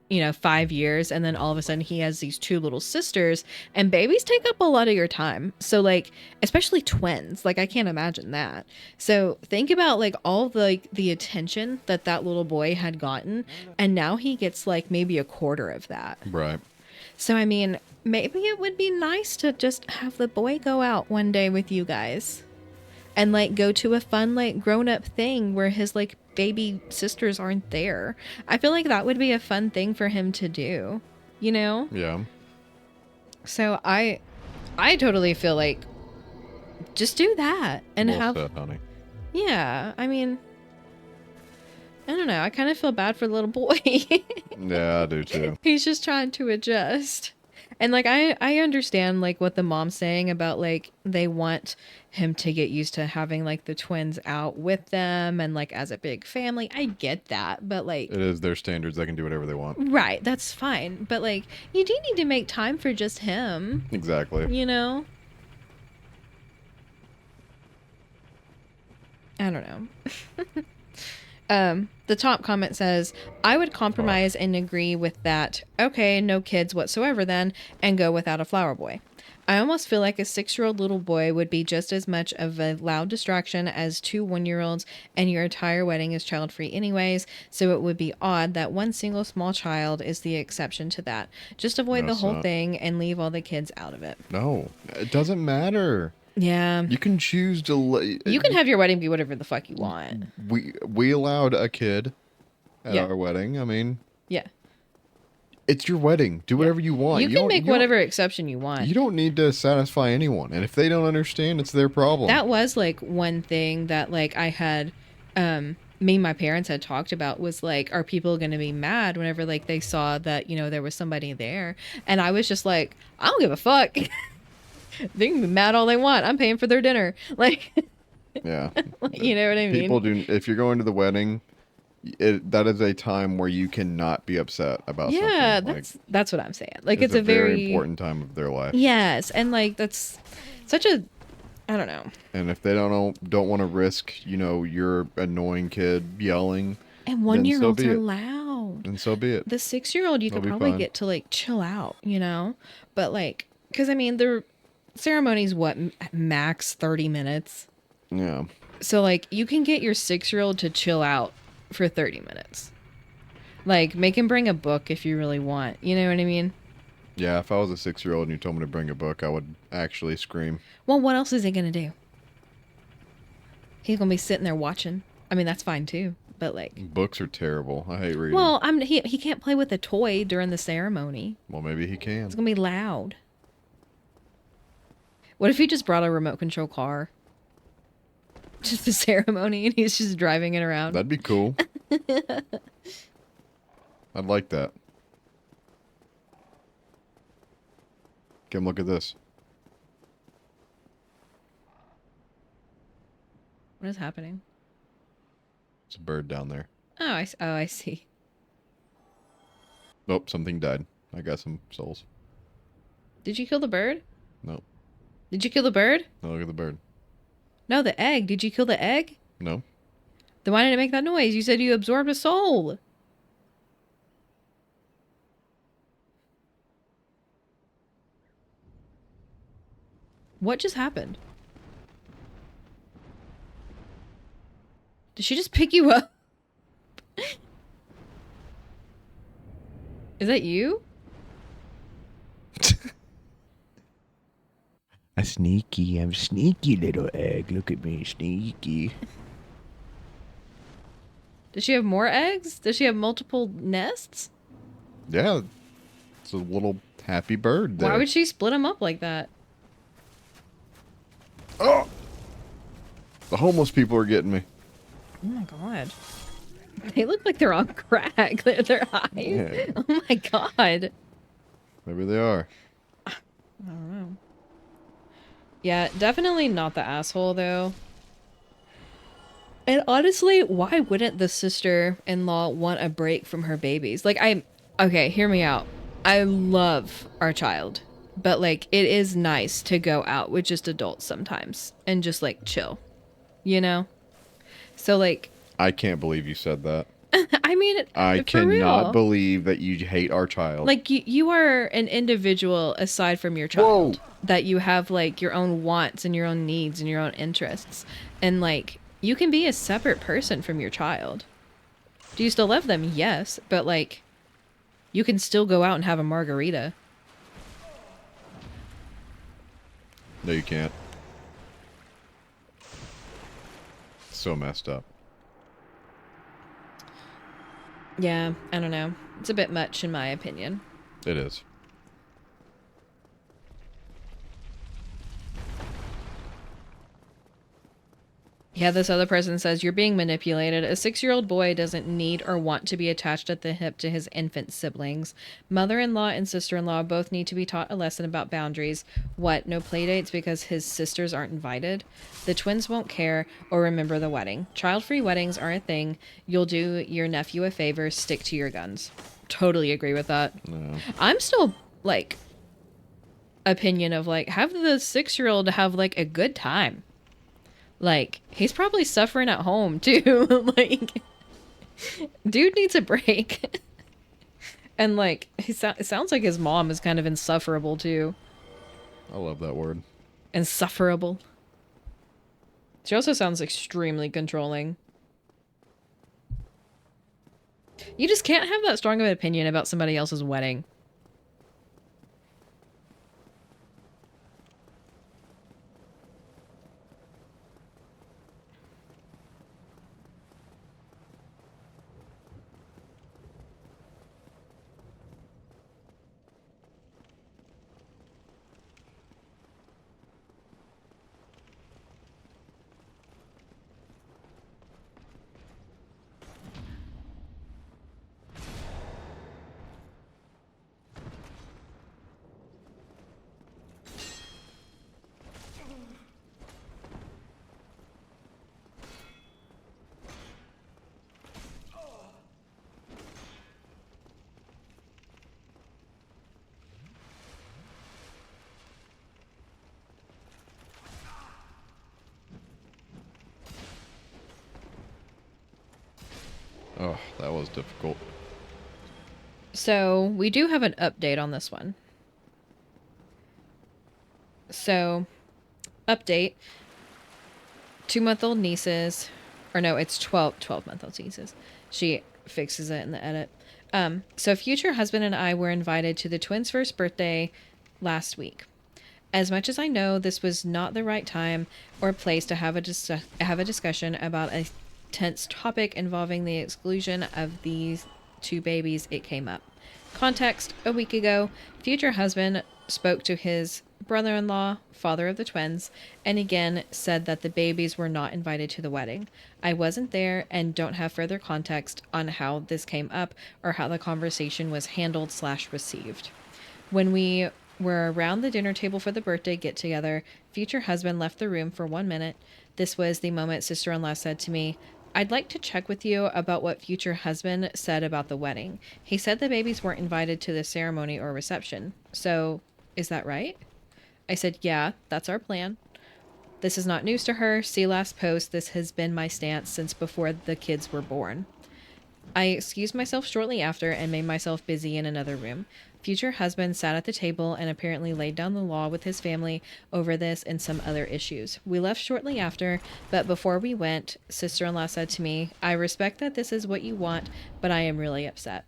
5 years, and then all of a sudden he has these 2 little sisters, and babies take up a lot of your time. So like, especially twins, like I can't imagine that. So think about like all the attention that little boy had gotten, and now he gets like maybe a quarter of that. Right. So I mean, maybe it would be nice to just have the boy go out one day with you guys and like go to a fun like grown-up thing where his like baby sisters aren't there. I feel like that would be a fun thing for him to do, Yeah. So I totally feel like just do that and Well have said, honey. Yeah, I mean, I don't know, I kind of feel bad for the little boy. Yeah, I do too. He's just trying to adjust. And like I understand like what the mom's saying about like they want him to get used to having like the twins out with them and like as a big family. I get that, but like It is their standards. They can do whatever they want. right, that's fine. But like you do need to make time for just him. Exactly. I don't know. The top comment says, I would compromise and agree with that. Okay, no kids whatsoever then, and go without a flower boy. I almost feel like a 6-year-old little boy would be just as much of a loud distraction as 2 1-year-olds, and your entire wedding is child-free anyways, so it would be odd that one single small child is the exception to that. Just avoid No, the it's whole not. thing and leave all the kids out of it. No, it doesn't matter. Yeah. You can choose to. You can have your wedding be whatever the fuck you want. We allowed a kid at Yeah. our wedding. I mean, Yeah. it's your wedding. Do whatever you want. You can don't- make don't- whatever exception you want. You don't need to satisfy anyone, and if they don't understand, it's their problem. That was like one thing that like I had me and my parents had talked about was like, are people going to be mad whenever like they saw that there was somebody there? And I was just like, I don't give a fuck. They can be mad all they want. I'm paying for their dinner. Like, Yeah. you know what I mean? People do. If you're going to the wedding, that is a time where you cannot be upset about Yeah, something. that's what I'm saying. Like, It's it's a very important time of their life. Yes, and like that's such a, I don't know. And if they don't want to risk, your annoying kid yelling, And then 1-year-olds so be are it. loud. then so be it. The 6-year-old you It'll could be probably fine. get to like chill out, but like, because I mean the ceremony's what, max 30 minutes. Yeah. So like you can get your 6-year-old to chill out for 30 minutes. Like make him bring a book if you really want. You know what I mean? Yeah, if I was a 6-year-old and you told me to bring a book, I would actually scream. Well, what else is he gonna do? He's gonna be sitting there watching. I mean, that's fine too. But like, Books are terrible. I hate reading. well, he can't play with a toy during the ceremony. Well, maybe he can. It's gonna be loud. What if he just brought a remote control car? Just the ceremony, and he's just driving it around. That'd be cool. I'd like that. Come look at this. What is happening? It's a bird down there. Oh, I see. Oh, something died. I got some souls. Did you kill the bird? No. Did you kill the bird? No, look at the bird. No, the egg. Did you kill the egg? No. Then why did it make that noise? You said you absorbed a soul. What just happened? Did she just pick you up? Is that you? I'm sneaky little egg. Look at me, sneaky. Does she have more eggs? Does she have multiple nests? Yeah, it's a little happy bird Why there. would she split them up like that? Oh! The homeless people are getting me. Oh my god. They look like they're on crack. Their eyes. Yeah. Oh my god. Maybe they are. I don't know. Yeah, definitely not the asshole though. And honestly, why wouldn't the sister-in-law want a break from her babies? Like, okay, hear me out. I love our child, but like, it is nice to go out with just adults sometimes and just like chill, you know? So like, I can't believe you said that. I mean, I for cannot real. believe that you hate our child. Like, you are an individual aside from your child. That you have like your own wants and your own needs and your own interests. And like, you can be a separate person from your child. Do you still love them? Yes. But like, you can still go out and have a margarita. No, you can't. So messed up. Yeah, I don't know. It's a bit much in my opinion. It is. Yeah, this other person says, you're being manipulated. A 6-year-old boy doesn't need or want to be attached at the hip to his infant siblings. Mother-in-law and sister-in-law both need to be taught a lesson about boundaries. What, no playdates because his sisters aren't invited? The twins won't care or remember the wedding. Child-free weddings are a thing. You'll do your nephew a favor, stick to your guns. Totally agree with that. No. I'm still, like, opinion of, like, have the 6-year-old have, like, a good time. Like, he's probably suffering at home, too. Like, dude needs a break. And, like, it sounds like his mom is kind of insufferable, too. I love that word. Insufferable. She also sounds extremely controlling. You just can't have that strong of an opinion about somebody else's wedding. Oh, that was difficult. So, we do have an update on this one. So, update. 2-month-old nieces, or no, it's 12-month-old nieces. She fixes it in the edit. So future husband and I were invited to the twins' first birthday last week. As much as I know this was not the right time or place to have a discussion about a tense topic involving the exclusion of these two babies, it came up. Context: a week ago, future husband spoke to his brother-in-law, father of the twins, and again said that the babies were not invited to the wedding. I wasn't there and don't have further context on how this came up or how the conversation was handled/received. When we were around the dinner table for the birthday get-together, future husband left the room for 1 minute. This was the moment sister-in-law said to me, I'd like to check with you about what future husband said about the wedding. He said the babies weren't invited to the ceremony or reception. So, is that right? I said, yeah, that's our plan. This is not news to her. See last post. This has been my stance since before the kids were born. I excused myself shortly after and made myself busy in another room. Future husband sat at the table and apparently laid down the law with his family over this and some other issues. We left shortly after, but before we went, sister-in-law said to me, I respect that this is what you want, but I am really upset.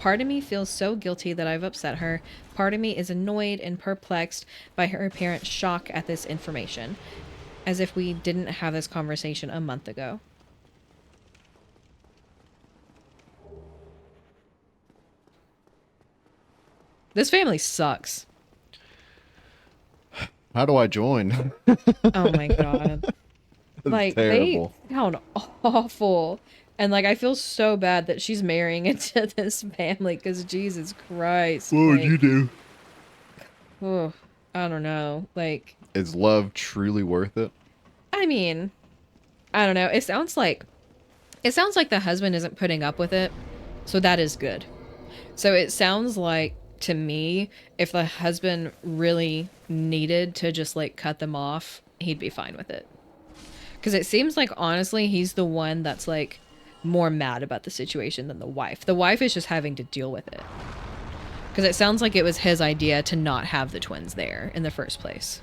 Part of me feels so guilty that I've upset her. Part of me is annoyed and perplexed by her apparent shock at this information, as if we didn't have this conversation a month ago. This family sucks. How do I join? Oh my god. That's Like, they terrible. sound awful. And, like, I feel so bad that she's marrying into this family because Jesus Christ. What would Like, you do? oh, I don't know. Like, Is love truly worth it? I mean, I don't know. It sounds like the husband isn't putting up with it. So that is good. So it sounds like to me, if the husband really needed to just like cut them off, he'd be fine with it. Because it seems like honestly, he's the one that's like more mad about the situation than the wife. The wife is just having to deal with it. Because it sounds like it was his idea to not have the twins there in the first place.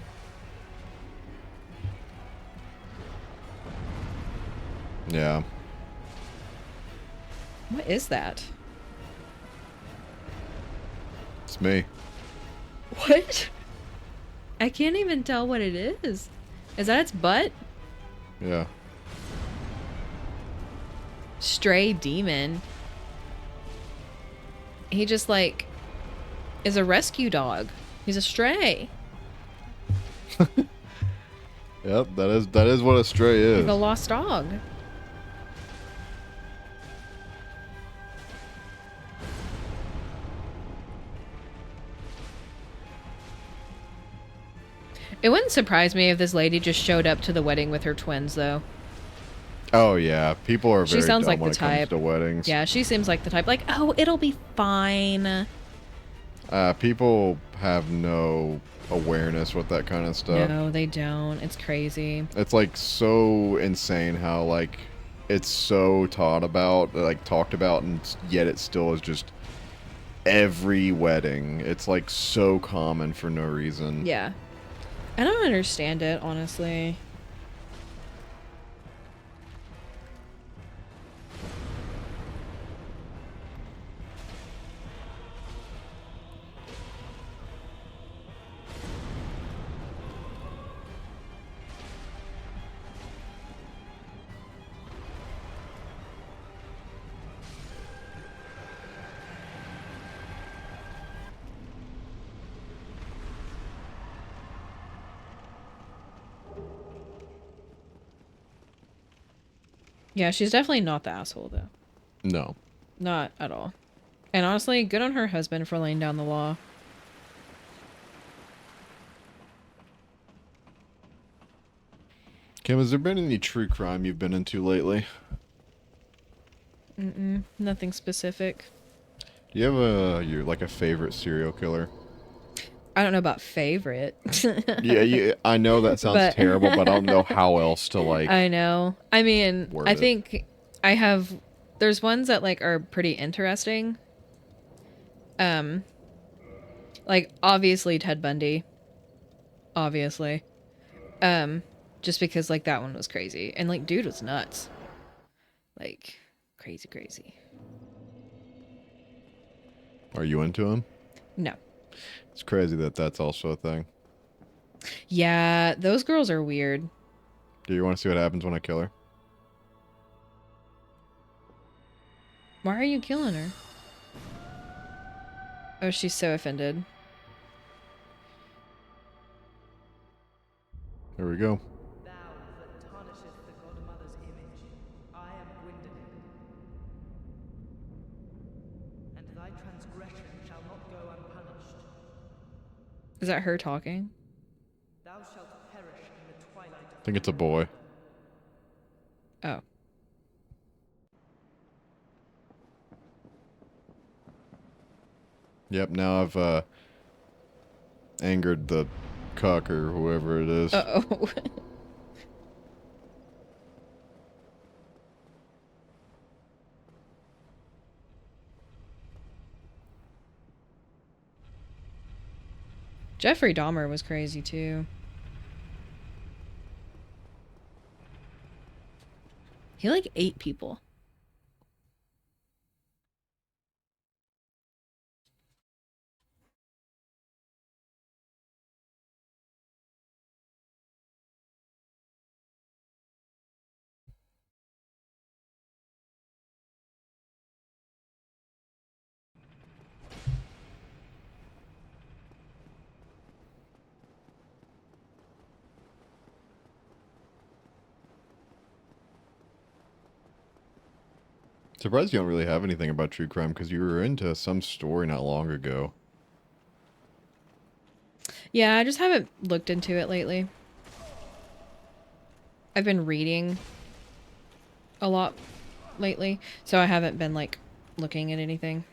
Yeah. What is that? It's me. What? I can't even tell what it is. Is that its butt? Yeah. Stray demon. He just like is a rescue dog. He's a stray. Yep, that is what a stray is. Like a lost dog. It wouldn't surprise me if this lady just showed up to the wedding with her twins, though. Oh yeah, people are She very sounds dumb like when the it comes type. to weddings. Yeah, she seems like the type. Like, oh, it'll be fine. People have no awareness with that kind of stuff. No, they don't. It's crazy. It's like so insane how like it's so taught about, like talked about, and yet it still is just every wedding. It's like so common for no reason. Yeah. I don't understand it, honestly. Yeah, she's definitely not the asshole, though. No. Not at all. And honestly, good on her husband for laying down the law. Kim, has there been any true crime you've been into lately? Mm-mm. Nothing specific. Do you have a favorite serial killer? I don't know about favorite. Yeah, I know that sounds But terrible, but I don't know how else to like I know. I mean, word I it. think I have there's ones that like are pretty interesting. Um like obviously Ted Bundy. Obviously. Just because like that one was crazy and like dude was nuts. Like crazy. Are you into him? No. It's crazy that that's also a thing. Yeah, those girls are weird. Do you want to see what happens when I kill her? Why are you killing her? Oh, she's so offended. Here we go. Thou that tarnisheth the godmother's image, I am Gwyndolin. And thy transgression shall not go unpunished. Is that her talking? Thou shalt perish in the twilight I think it's a boy. Oh. Yep, now I've angered the cuck or whoever it is. Uh-oh. Jeffrey Dahmer was crazy too. He like ate people. Surprised you don't really have anything about true crime because you were into some story not long ago. Yeah, I just haven't looked into it lately. I've been reading a lot lately, so I haven't been like looking at anything.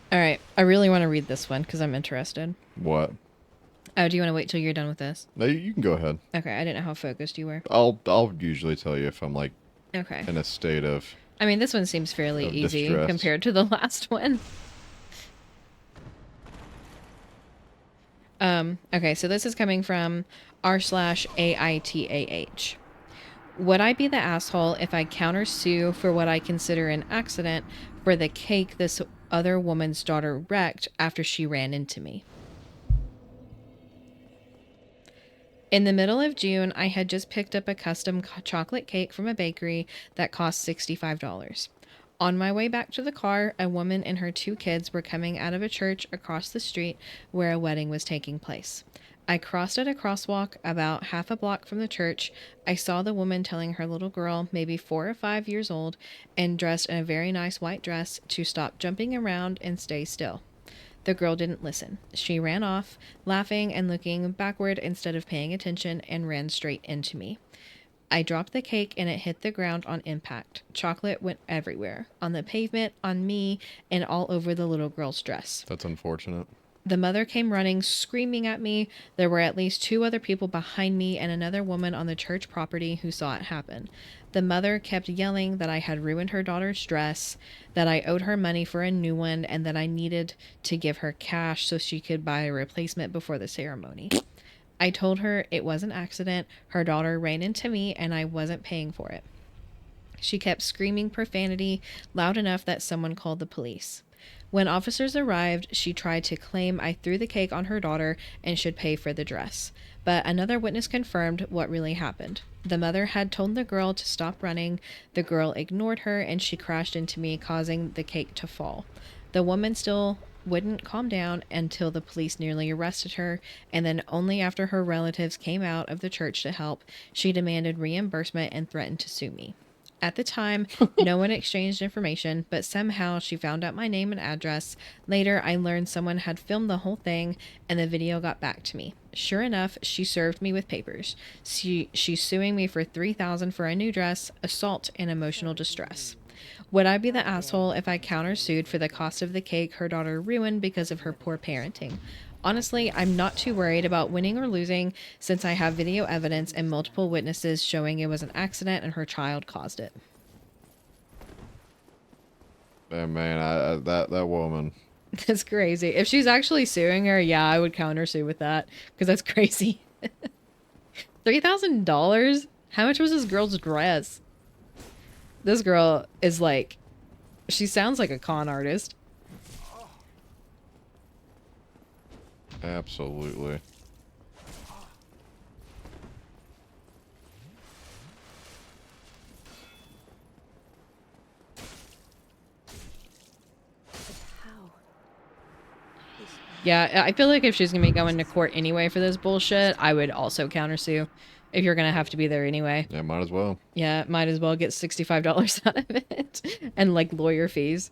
All right, I really want to read this one because I'm interested. What? Oh, do you want to wait till you're done with this? No, you can go ahead. Okay, I didn't know how focused you were. I'll usually tell you if I'm like Okay. in a state of I mean, this one seems fairly easy distress. compared to the last one. Okay, so this is coming from r/AITAH. Would I be the asshole if I countersue for what I consider an accident for the cake this other woman's daughter wrecked after she ran into me? In the middle of June, I had just picked up a custom chocolate cake from a bakery that cost $65. On my way back to the car, a woman and her 2 kids were coming out of a church across the street where a wedding was taking place. I crossed at a crosswalk about half a block from the church. I saw the woman telling her little girl, maybe 4 or 5 years old, and dressed in a very nice white dress, to stop jumping around and stay still. The girl didn't listen. She ran off, laughing and looking backward instead of paying attention, and ran straight into me. I dropped the cake and it hit the ground on impact. Chocolate went everywhere, on the pavement, on me, and all over the little girl's dress. That's unfortunate. The mother came running, screaming at me. There were at least 2 other people behind me and another woman on the church property who saw it happen. The mother kept yelling that I had ruined her daughter's dress, that I owed her money for a new one, and that I needed to give her cash so she could buy a replacement before the ceremony. I told her it was an accident. Her daughter ran into me and I wasn't paying for it. She kept screaming profanity loud enough that someone called the police. When officers arrived, she tried to claim I threw the cake on her daughter and should pay for the dress. But another witness confirmed what really happened. The mother had told the girl to stop running. The girl ignored her and she crashed into me, causing the cake to fall. The woman still wouldn't calm down until the police nearly arrested her, and then only after her relatives came out of the church to help, she demanded reimbursement and threatened to sue me. At the time, no one exchanged information, but somehow she found out my name and address. Later, I learned someone had filmed the whole thing, and the video got back to me. Sure enough, she served me with papers. She's suing me for $3,000 for a new dress, assault, and emotional distress. Would I be the asshole if I countersued for the cost of the cake her daughter ruined because of her poor parenting? Honestly, I'm not too worried about winning or losing since I have video evidence and multiple witnesses showing it was an accident and her child caused it. Man, that woman. That's crazy. If she's actually suing her, yeah, I would countersue with that because that's crazy. $3,000? How much was this girl's dress? This girl is like, she sounds like a con artist. Absolutely. How? Yeah, I feel like if she's gonna be going to court anyway for this bullshit, I would also countersue. If you're gonna have to be there anyway. Yeah, might as well. Yeah, might as well get $65 out of it. And like lawyer fees.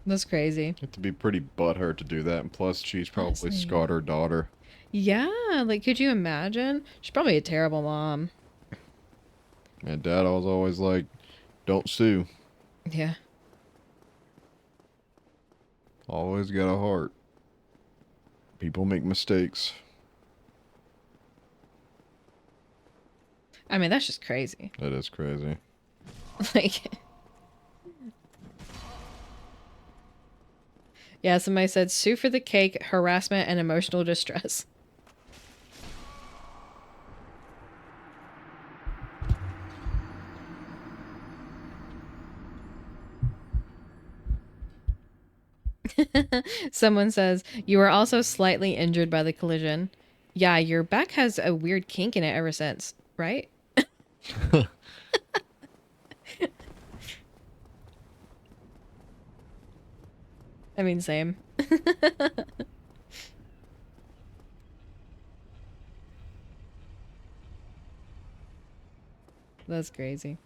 That's crazy. You have to be pretty butthurt to do that, and plus she's probably Honestly. scarred her daughter. Yeah, like could you imagine? She's probably a terrible mom. And Dad was always like, don't sue. Yeah. Always got a heart. People make mistakes. I mean, that's just crazy. That is crazy. Like, yeah, somebody said sue for the cake, harassment, and emotional distress. Someone says, you were also slightly injured by the collision. Yeah, your back has a weird kink in it ever since, right? I mean, same. That's crazy.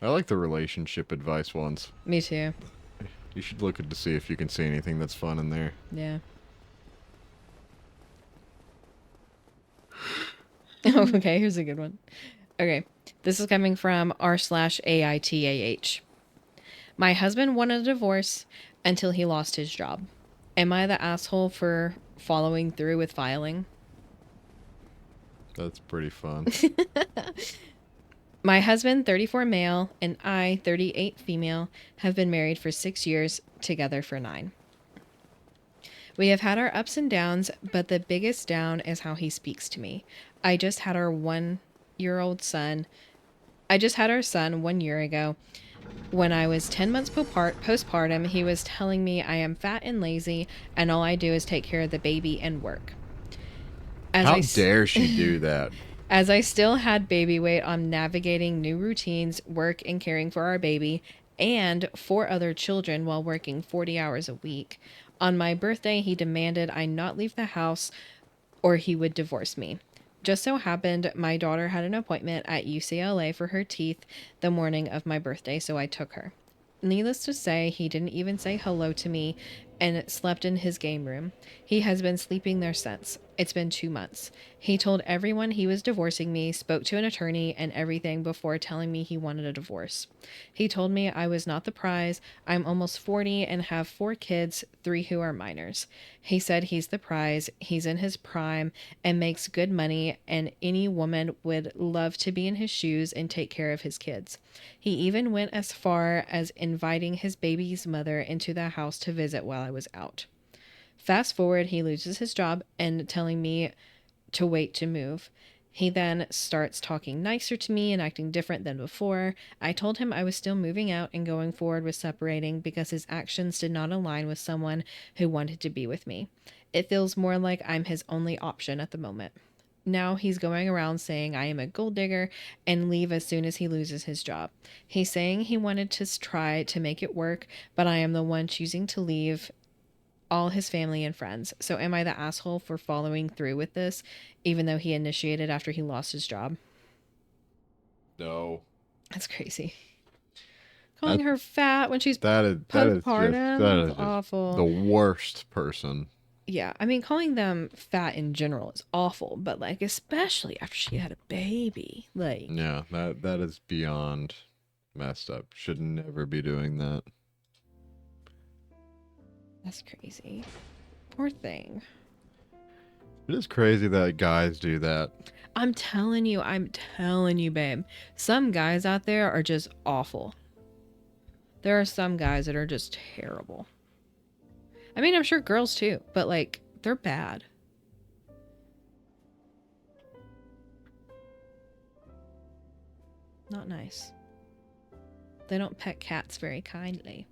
I like the relationship advice ones. Me too. You should look to see if you can see anything that's fun in there. Yeah. Oh, okay, here's a good one. Okay, this is coming from r/AITAH. My husband wanted a divorce until he lost his job. Am I the asshole for following through with filing? That's pretty fun. My husband, 34 male, and I, 38 female, have been married for 6 years, together for 9. We have had our ups and downs, but the biggest down is how he speaks to me. I just had our 1-year-old son. I just had our son 1 year ago. When I was 10 months postpartum, he was telling me I am fat and lazy, and all I do is take care of the baby and work. How dare she do that? As I still had baby weight, I'm navigating new routines, work, and caring for our baby and 4 other children while working 40 hours a week. On my birthday, he demanded I not leave the house or he would divorce me. Just so happened my daughter had an appointment at UCLA for her teeth the morning of my birthday, so I took her. Needless to say, he didn't even say hello to me and slept in his game room. He has been sleeping there since. It's been 2 months. He told everyone he was divorcing me, spoke to an attorney and everything before telling me he wanted a divorce. He told me I was not the prize. I'm almost 40 and have 4 kids, 3 who are minors. He said he's the prize, he's in his prime and makes good money, and any woman would love to be in his shoes and take care of his kids. He even went as far as inviting his baby's mother into the house to visit while I was out. Fast forward, he loses his job and telling me to wait to move. He then starts talking nicer to me and acting different than before. I told him I was still moving out and going forward with separating because his actions did not align with someone who wanted to be with me. It feels more like I'm his only option at the moment. Now he's going around saying I am a gold digger and leave as soon as he loses his job. He's saying he wanted to try to make it work, but I am the one choosing to leave all his family and friends. So am I the asshole for following through with this, even though he initiated after he lost his job? No. That's crazy. Calling her fat when she's That is postpartum. That's just awful. the worst person. Yeah, I mean, calling them fat in general is awful, but like especially after she had a baby, like Yeah, that is beyond messed up. Should never be doing that. that's crazy. Poor thing. It is crazy that guys do that. I'm telling you, babe. Some guys out there are just awful. There are some guys that are just terrible. I mean, I'm sure girls too, but like, they're bad. Not nice. They don't pet cats very kindly.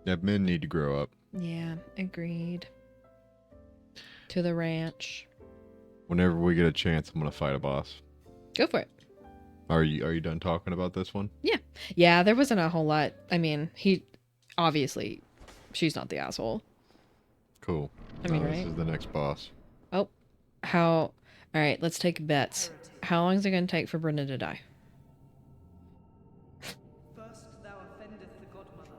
Yeah, men need to grow up. Yeah, agreed. To the ranch. Whenever we get a chance, I'm gonna fight a boss. Go for it. Are you done talking about this one? Yeah. Yeah, there wasn't a whole lot. I mean, he obviously she's not the asshole. Cool. I mean, Now right? this is the next boss. Oh, how? All right, let's take bets. How long is it going to take for Brenda to die? First thou offendest the godmother,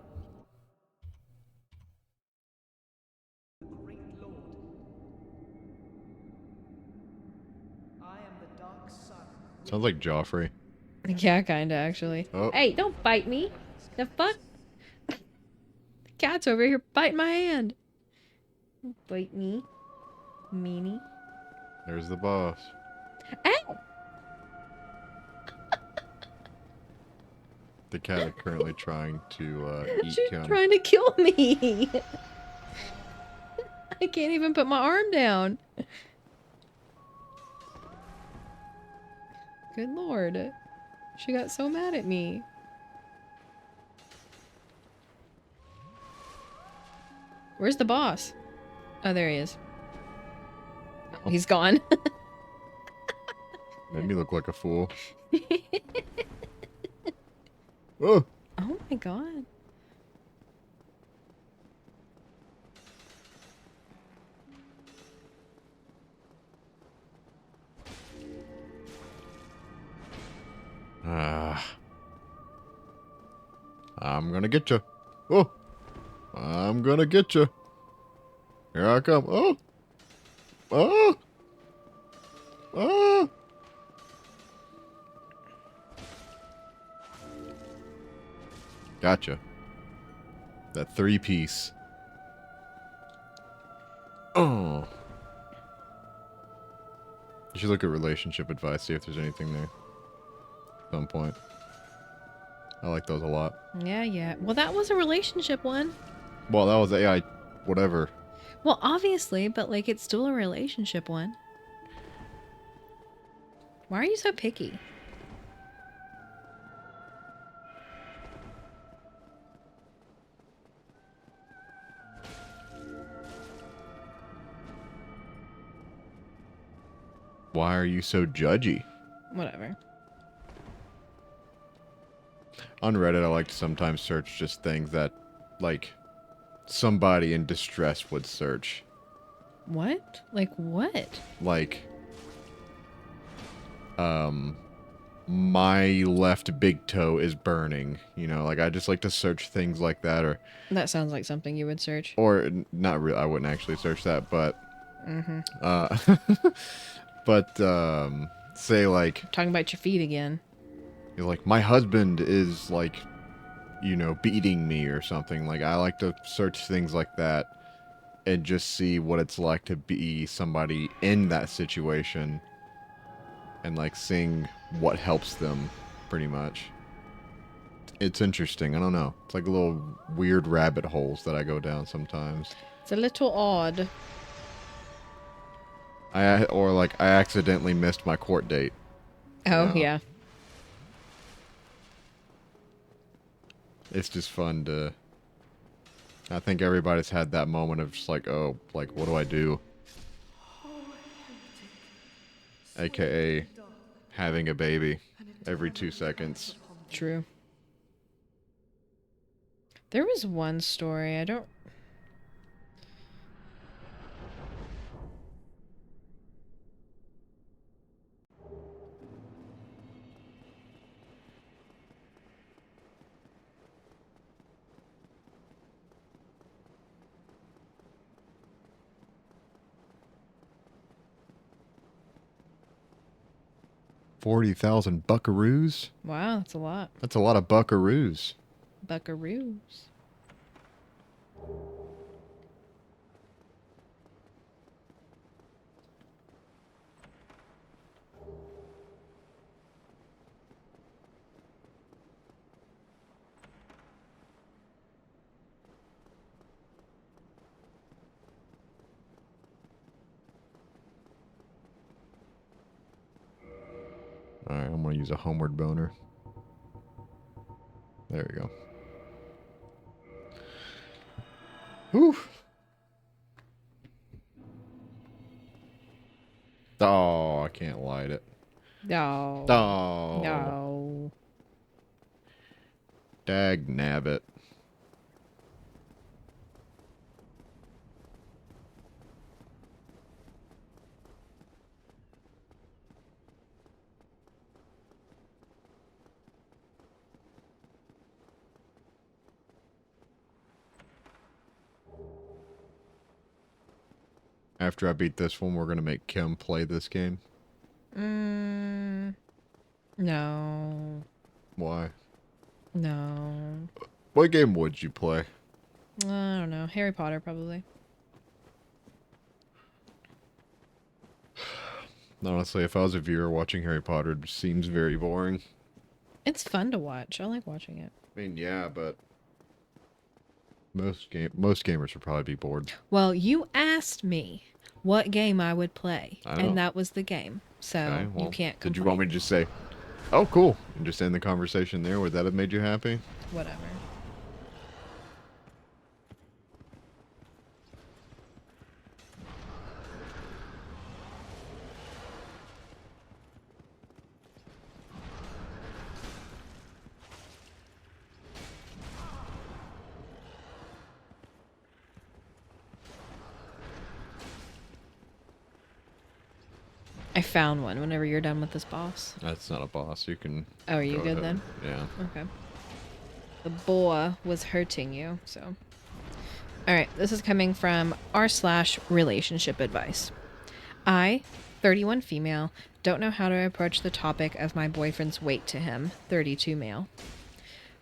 the great lord. I am the dark side Sounds like Joffrey. Yeah, kinda, actually. Oh, Hey, don't bite me. The fuck? The cat's over here biting my hand. Don't bite me. Meanie. there's the boss. Ow! The cat is currently trying to eat She's Kim. trying to kill me. I can't even put my arm down. Good lord. She got so mad at me. Where's the boss? Oh, there he is. Oh, he's gone. Made me look like a fool. Oh! Oh my god. Ah. I'm gonna get you. Oh! I'm gonna get you. Here I come. Oh! Oh! Oh! Gotcha. That 3-piece. Oh. You should look at relationship advice, see if there's anything there. At some point. I like those a lot. Yeah, yeah. Well, that was a relationship one. Well, that was AI, whatever. Well, obviously, but like it's still a relationship one. Why are you so picky? Why are you so judgy? Whatever. On Reddit, I like to sometimes search just things that, like, somebody in distress would search. What? Like what? Like, my left big toe is burning. You know, like, I just like to search things like that, That sounds like something you would search. or not really, I wouldn't actually search that, but, Mm-hmm. but, say, like, Talking about your feet again. you're like, my husband is, like, you know, beating me or something. Like, I like to search things like that and just see what it's like to be somebody in that situation and, like, seeing what helps them, pretty much. It's interesting. I don't know. It's like little weird rabbit holes that I go down sometimes. It's a little odd. Or, like, I accidentally missed my court date. Oh, know. yeah. It's just fun to... I think everybody's had that moment of just like, oh, like, what do I do? AKA having a baby every 2 seconds. True. There was one story, I don't... $40,000 buckaroos? Wow, that's a lot. That's a lot of buckaroos. Buckaroos. Alright, I'm going to use a homeward boner. There we go. Whew. Oh, I can't light it. No. Oh. No. Dag nabbit. After I beat this one, we're going to make Kim play this game. Mm, No. Why? No. What game would you play? I don't know. Harry Potter, probably. Honestly, if I was a viewer watching Harry Potter, it seems very boring. It's fun to watch. I like watching it. I mean, yeah, but most gamers would probably be bored. Well, you asked me what game I would play, I and know. that was the game. Okay, So you well, can't did you want me complain. to just say, "Oh, cool," and just end the conversation there? Would that have made you happy? Whatever. I found one whenever you're done with this boss. That's not a boss. You can. Oh, are you go good ahead. then? Yeah. Okay. The boa was hurting you, so. Alright, this is coming from r/relationship advice. I, 31 female, don't know how to approach the topic of my boyfriend's weight to him, 32 male.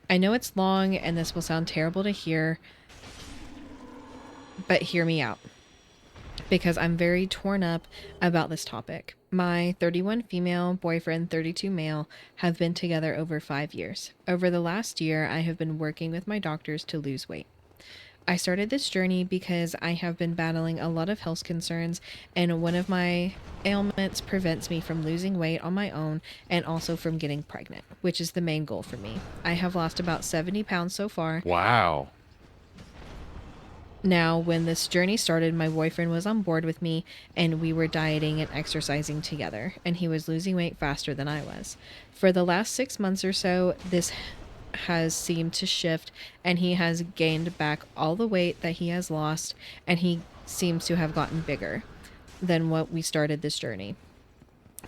I know it's long and this will sound terrible to hear, but hear me out. Because I'm very torn up about this topic. My 31 female boyfriend, 32 male, have been together over 5 years. Over the last year, I have been working with my doctors to lose weight. I started this journey because I have been battling a lot of health concerns, and one of my ailments prevents me from losing weight on my own and also from getting pregnant, which is the main goal for me. I have lost about 70 pounds so far. Wow. Now, when this journey started, my boyfriend was on board with me and we were dieting and exercising together, and he was losing weight faster than I was. For the last 6 months or so, this has seemed to shift and he has gained back all the weight that he has lost, and he seems to have gotten bigger than what we started this journey.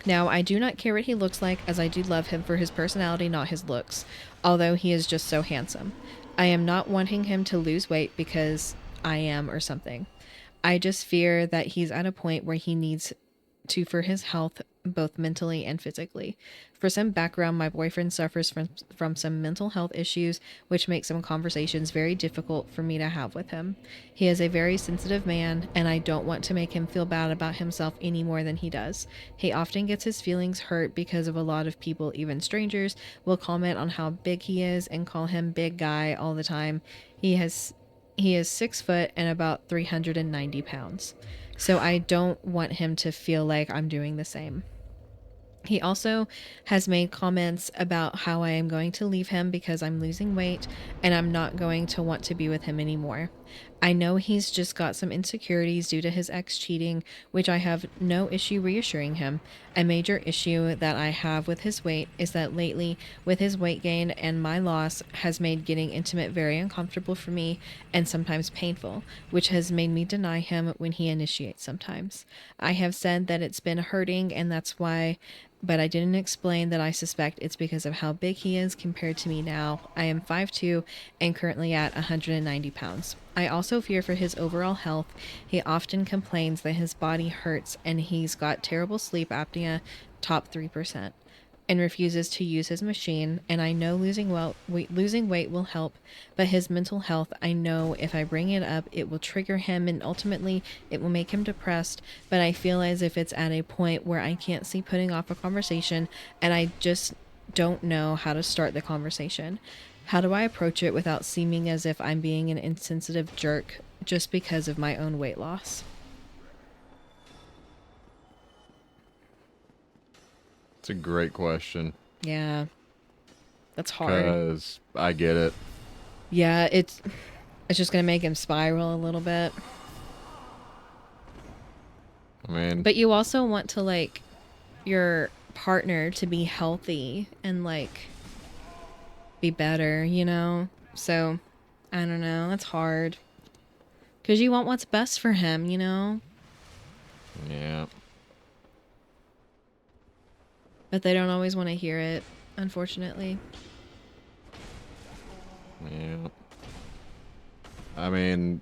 Now, I do not care what he looks like, as I do love him for his personality, not his looks, although he is just so handsome. I am not wanting him to lose weight because I am or something. I just fear that he's at a point where he needs to for his health, both mentally and physically. For some background, my boyfriend suffers from some mental health issues, which makes some conversations very difficult for me to have with him. He is a very sensitive man, and I don't want to make him feel bad about himself any more than he does. He often gets his feelings hurt because of a lot of people, even strangers, will comment on how big he is and call him big guy all the time. He is 6 foot and about 390 pounds. So I don't want him to feel like I'm doing the same. He also has made comments about how I am going to leave him because I'm losing weight and I'm not going to want to be with him anymore. I know he's just got some insecurities due to his ex cheating, which I have no issue reassuring him. A major issue that I have with his weight is that lately, with his weight gain and my loss, has made getting intimate very uncomfortable for me and sometimes painful, which has made me deny him when he initiates sometimes. I have said that it's been hurting and that's why, but I didn't explain that I suspect it's because of how big he is compared to me now. I am 5'2" and currently at 190 pounds. I also fear for his overall health. He often complains that his body hurts and he's got terrible sleep apnea, top 3%, and refuses to use his machine. And I know losing weight will help, but his mental health, I know if I bring it up, it will trigger him and ultimately it will make him depressed. But I feel as if it's at a point where I can't see putting off a conversation, and I just don't know how to start the conversation. How do I approach it without seeming as if I'm being an insensitive jerk just because of my own weight loss? It's a great question. Yeah, that's hard. Because I get it. Yeah, it's just gonna make him spiral a little bit. I mean, But you also want to like your partner to be healthy and like be better, you know? So, I don't know, that's hard. Cuz you want what's best for him, you know? yeah. But they don't always want to hear it, unfortunately. Yeah. I mean,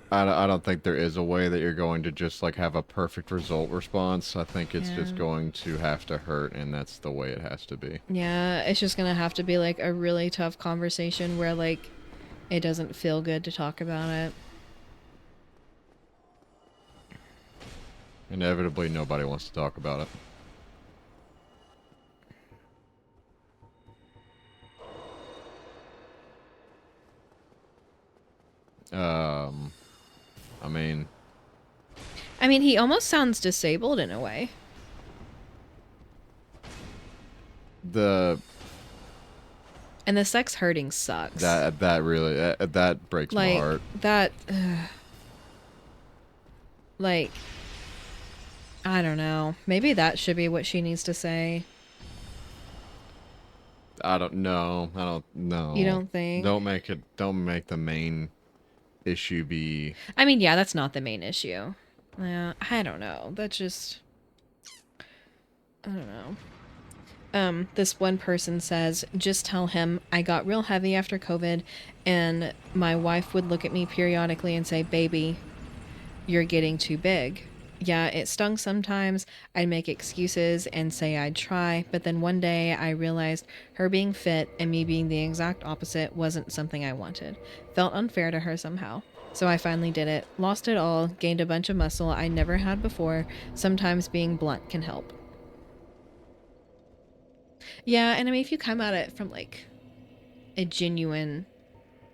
I don't think there is a way that you're going to just like have a perfect result response. I think it's Yeah. just going to have to hurt, and that's the way it has to be. Yeah, it's just gonna have to be like a really tough conversation where like it doesn't feel good to talk about it. Inevitably, nobody wants to talk about it. I mean, I mean, he almost sounds disabled in a way. the And the sex hurting sucks. that really that breaks my Like heart. that like I don't know. Maybe that should be what she needs to say. I don't know. I don't You know. don't think? Don't make it. Don't make the main issue be. I mean, yeah, that's not the main issue. Yeah, I don't know. That's just I don't know. This one person says, just tell him I got real heavy after COVID, and my wife would look at me periodically and say, baby, you're getting too big. Yeah, it stung sometimes. I'd make excuses and say I'd try, but then one day I realized her being fit and me being the exact opposite wasn't something I wanted. Felt unfair to her somehow. So I finally did it. Lost it all, gained a bunch of muscle I never had before. Sometimes being blunt can help. Yeah, and I mean, if you come at it from like a genuine,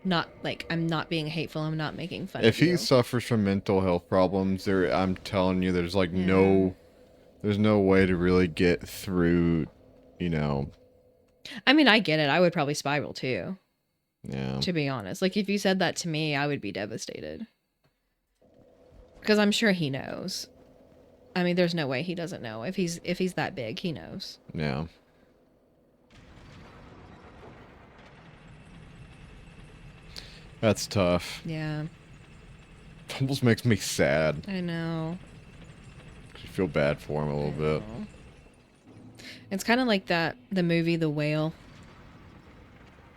not like I'm not being hateful, I'm not making fun If of he you. suffers from mental health problems, I'm telling you, there's like Yeah. there's no way to really get through. You know, I mean, I get it. I would probably spiral too, yeah, to be honest. Like if you said that to me, I would be devastated. Because I'm sure he knows. I mean, there's no way he doesn't know. If he's that big, he knows. yeah. That's tough. Yeah, It almost makes me sad. I know. I feel bad for him a I little bit. know. It's kind of like the movie The Whale.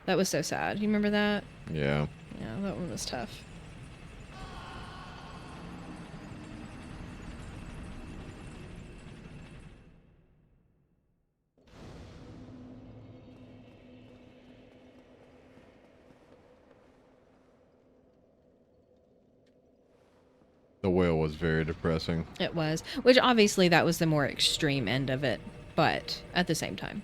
That was so sad. You remember that? Yeah. Yeah, that one was tough. The whale was very depressing. It was. Which obviously that was the more extreme end of it, but at the same time.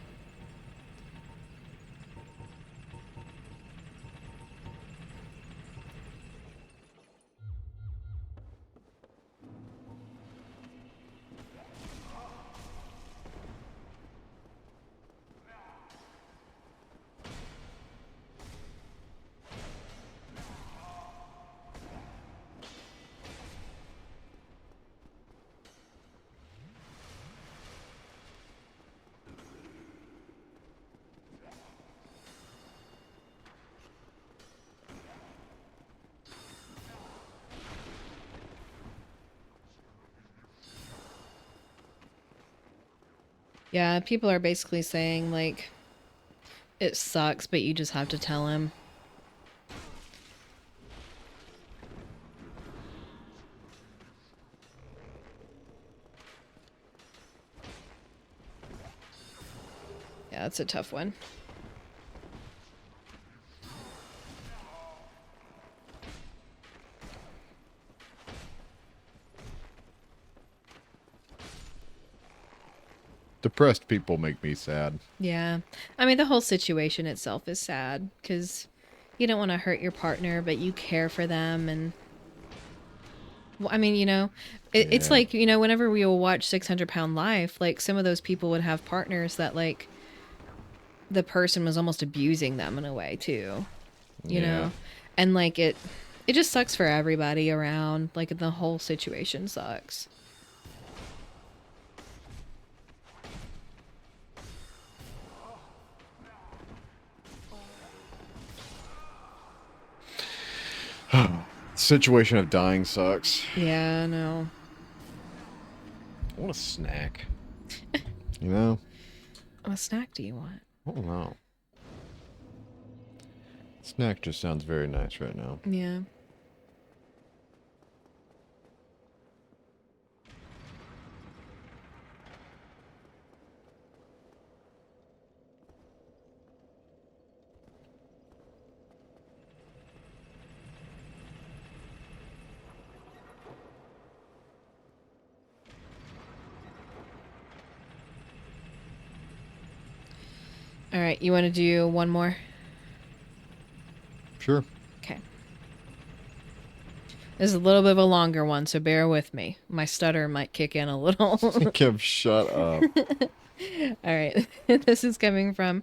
Yeah, people are basically saying like it sucks, but you just have to tell him. Yeah, it's a tough one. Depressed people make me sad. Yeah. I mean, the whole situation itself is sad because you don't want to hurt your partner, but you care for them. And, well, I mean, it's Yeah. like, whenever we will watch 600 Pound Life, like some of those people would have partners that, like, the person was almost abusing them in a way, too, you Yeah. know? And, like, it just sucks for everybody around. Like, the whole situation sucks. Situation of dying sucks. Yeah, no. I want a snack. You know? What snack do you want? I don't know. Snack just sounds very nice right now. Yeah. All right, you want to do one more? Sure. Okay. This is a little bit of a longer one, so bear with me. My stutter might kick in a little. Kim, shut up. All right. This is coming from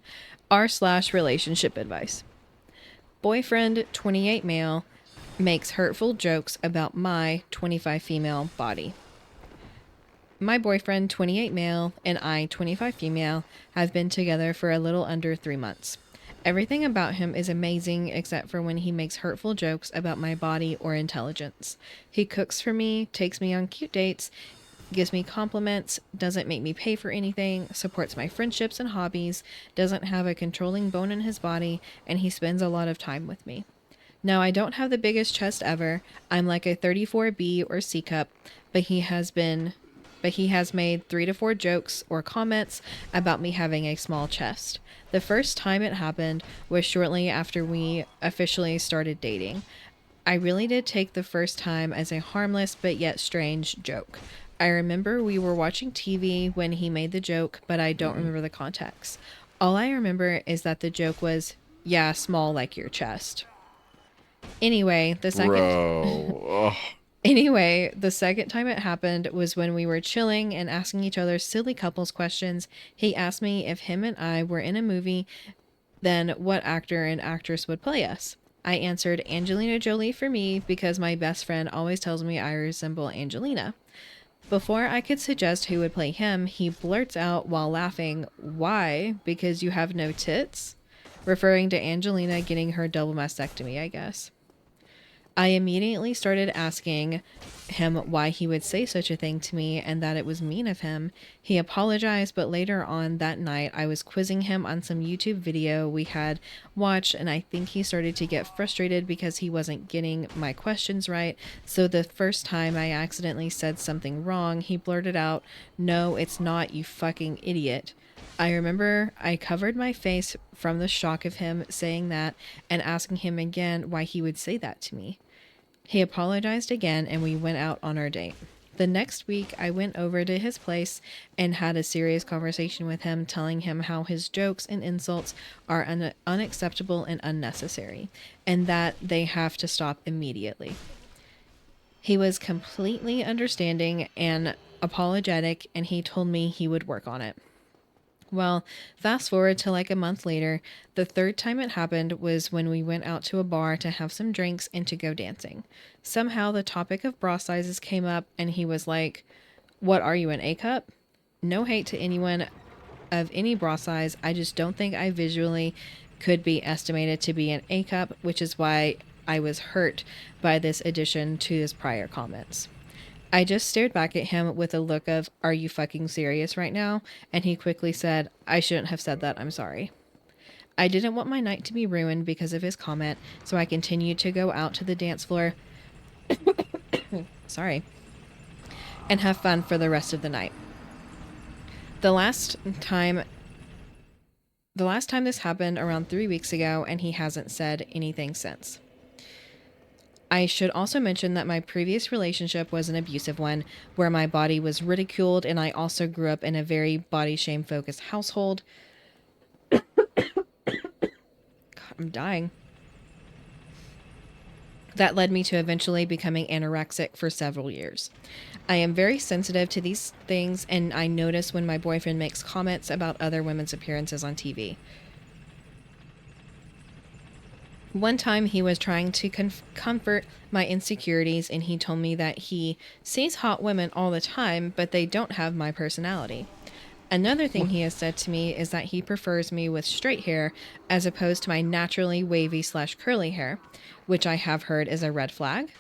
r/relationship advice. Boyfriend 28 male makes hurtful jokes about my 25 female body. My boyfriend 28 male and I 25 female have been together for a little under 3 months. Everything about him is amazing except for when he makes hurtful jokes about my body or intelligence. He cooks for me, takes me on cute dates, gives me compliments, doesn't make me pay for anything, supports my friendships and hobbies, doesn't have a controlling bone in his body, and he spends a lot of time with me. Now, I don't have the biggest chest ever. I'm like a 34B or C cup, but he has made 3 to 4 jokes or comments about me having a small chest. The first time it happened was shortly after we officially started dating. I really did take the first time as a harmless but yet strange joke. I remember we were watching TV when he made the joke, but I don't remember the context. All I remember is that the joke was, yeah, small like your chest. Anyway, the second Bro. Ugh. Anyway, the second time it happened was when we were chilling and asking each other silly couples questions. He asked me if him and I were in a movie, then what actor and actress would play us. I answered Angelina Jolie for me because my best friend always tells me I resemble Angelina. Before I could suggest who would play him, he blurts out while laughing, "Why? Because you have no tits?" Referring to Angelina getting her double mastectomy, I guess. I immediately started asking him why he would say such a thing to me and that it was mean of him. He apologized, but later on that night, I was quizzing him on some YouTube video we had watched, and I think he started to get frustrated because he wasn't getting my questions right. So the first time I accidentally said something wrong, he blurted out, "No, it's not, you fucking idiot." I remember I covered my face from the shock of him saying that and asking him again why he would say that to me. He apologized again and we went out on our date. The next week, I went over to his place and had a serious conversation with him, telling him how his jokes and insults are unacceptable and unnecessary, and that they have to stop immediately. He was completely understanding and apologetic, and he told me he would work on it. Well, fast forward to like a month later, the third time it happened was when we went out to a bar to have some drinks and to go dancing. Somehow the topic of bra sizes came up and he was like, "What are you, an A cup?" No hate to anyone of any bra size. I just don't think I visually could be estimated to be an A cup, which is why I was hurt by this addition to his prior comments. I just stared back at him with a look of, "Are you fucking serious right now?" And he quickly said, "I shouldn't have said that. I'm sorry." I didn't want my night to be ruined because of his comment, so I continued to go out to the dance floor, sorry, and have fun for the rest of the night. The last time this happened around 3 weeks ago, and he hasn't said anything since. I should also mention that my previous relationship was an abusive one, where my body was ridiculed, and I also grew up in a very body shame focused household. God, I'm dying. That led me to eventually becoming anorexic for several years. I am very sensitive to these things, and I notice when my boyfriend makes comments about other women's appearances on TV. One time he was trying to comfort my insecurities, and he told me that he sees hot women all the time, but they don't have my personality. Another thing he has said to me is that he prefers me with straight hair as opposed to my naturally wavy/curly hair, which I have heard is a red flag.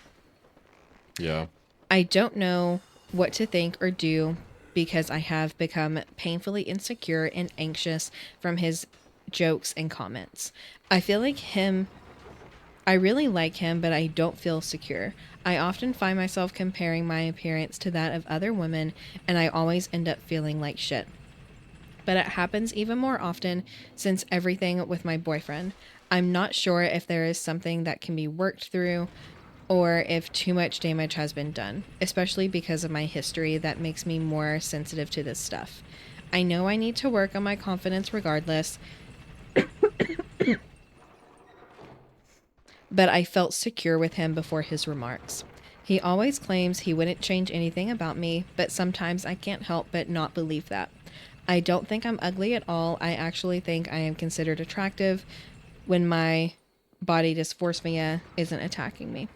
Yeah. I don't know what to think or do because I have become painfully insecure and anxious from his jokes and comments. I really like him, but I don't feel secure. I often find myself comparing my appearance to that of other women, and I always end up feeling like shit. But it happens even more often since everything with my boyfriend. I'm not sure if there is something that can be worked through or if too much damage has been done, especially because of my history that makes me more sensitive to this stuff. I know I need to work on my confidence regardless, but I felt secure with him before his remarks. He always claims he wouldn't change anything about me, but sometimes I can't help but not believe that. I don't think I'm ugly at all. I actually think I am considered attractive when my body dysmorphia isn't attacking me.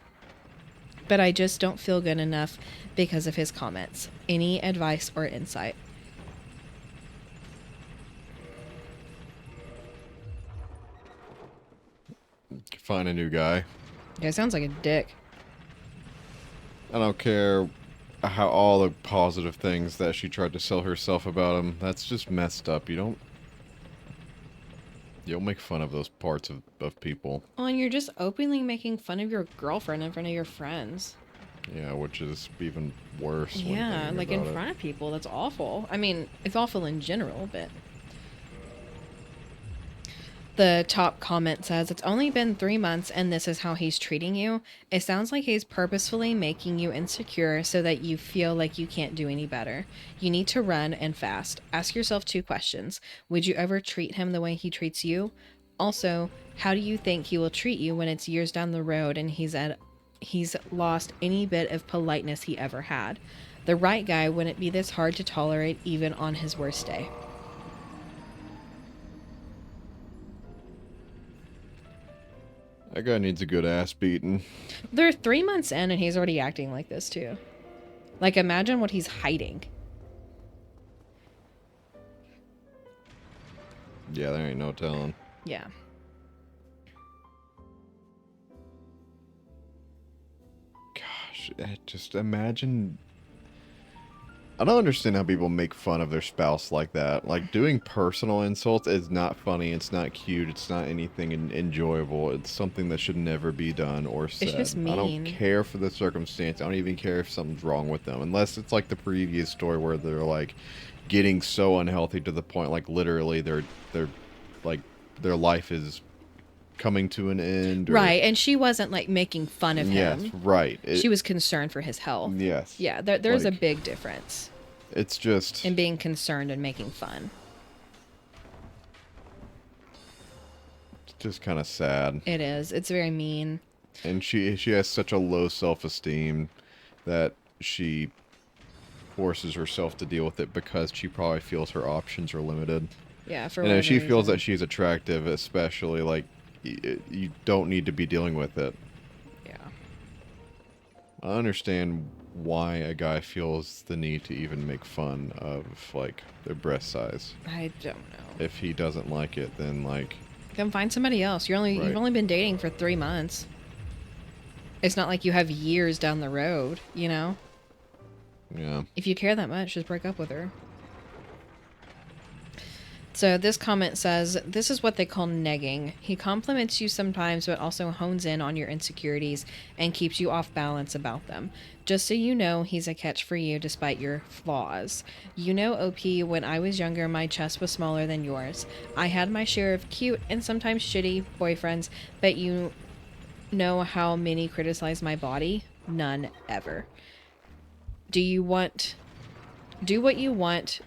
But I just don't feel good enough because of his comments. Any advice or insight? Find a new guy. Yeah, sounds like a dick. I don't care how all the positive things that she tried to sell herself about him. That's just messed up. You don't make fun of those parts of people. Oh, and you're just openly making fun of your girlfriend in front of your friends. Yeah, which is even worse. when Yeah, thinking like in about it. front of people. That's awful. I mean, it's awful in general, but... The top comment says, it's only been 3 months and this is how he's treating you. It sounds like he's purposefully making you insecure so that you feel like you can't do any better. You need to run and fast. Ask yourself 2 questions. Would you ever treat him the way he treats you? Also, how do you think he will treat you when it's years down the road and he's lost any bit of politeness he ever had? The right guy wouldn't be this hard to tolerate even on his worst day. That guy needs a good ass beating. They're 3 months in and he's already acting like this too. Like, imagine what he's hiding. Yeah, there ain't no telling. Yeah. Gosh, just imagine. I don't understand how people make fun of their spouse like that. Like, doing personal insults is not funny. It's not cute. It's not anything enjoyable. It's something that should never be done or said. just I don't mean. care for the circumstance. I don't even care if something's wrong with them. Unless it's like the previous story where they're, like, getting so unhealthy to the point, like, literally they're like, their life is coming to an end. Or, Right, and she wasn't, like, making fun of yes, him. right. She was concerned for his health. Yes. Yeah, there's a Like, big difference it's just... in being concerned and making fun. It's just kind of sad. It is. It's very mean. And she has such a low self-esteem that she forces herself to deal with it because she probably feels her options are limited. Yeah, for And whatever if she feels reason. that she's attractive, especially, like, you don't need to be dealing with it. Yeah. I understand why a guy feels the need to even make fun of, like, their breast size. I don't know. If he doesn't like it, then, like... Come find somebody else. You've Right. only been dating for 3 months. It's not like you have years down the road, you know? Yeah. If you care that much, just break up with her. So this comment says, this is what they call negging. He compliments you sometimes, but also hones in on your insecurities and keeps you off balance about them. Just so you know, he's a catch for you despite your flaws. You know, OP, when I was younger, my chest was smaller than yours. I had my share of cute and sometimes shitty boyfriends, but you know how many criticize my body? None ever. Do what you want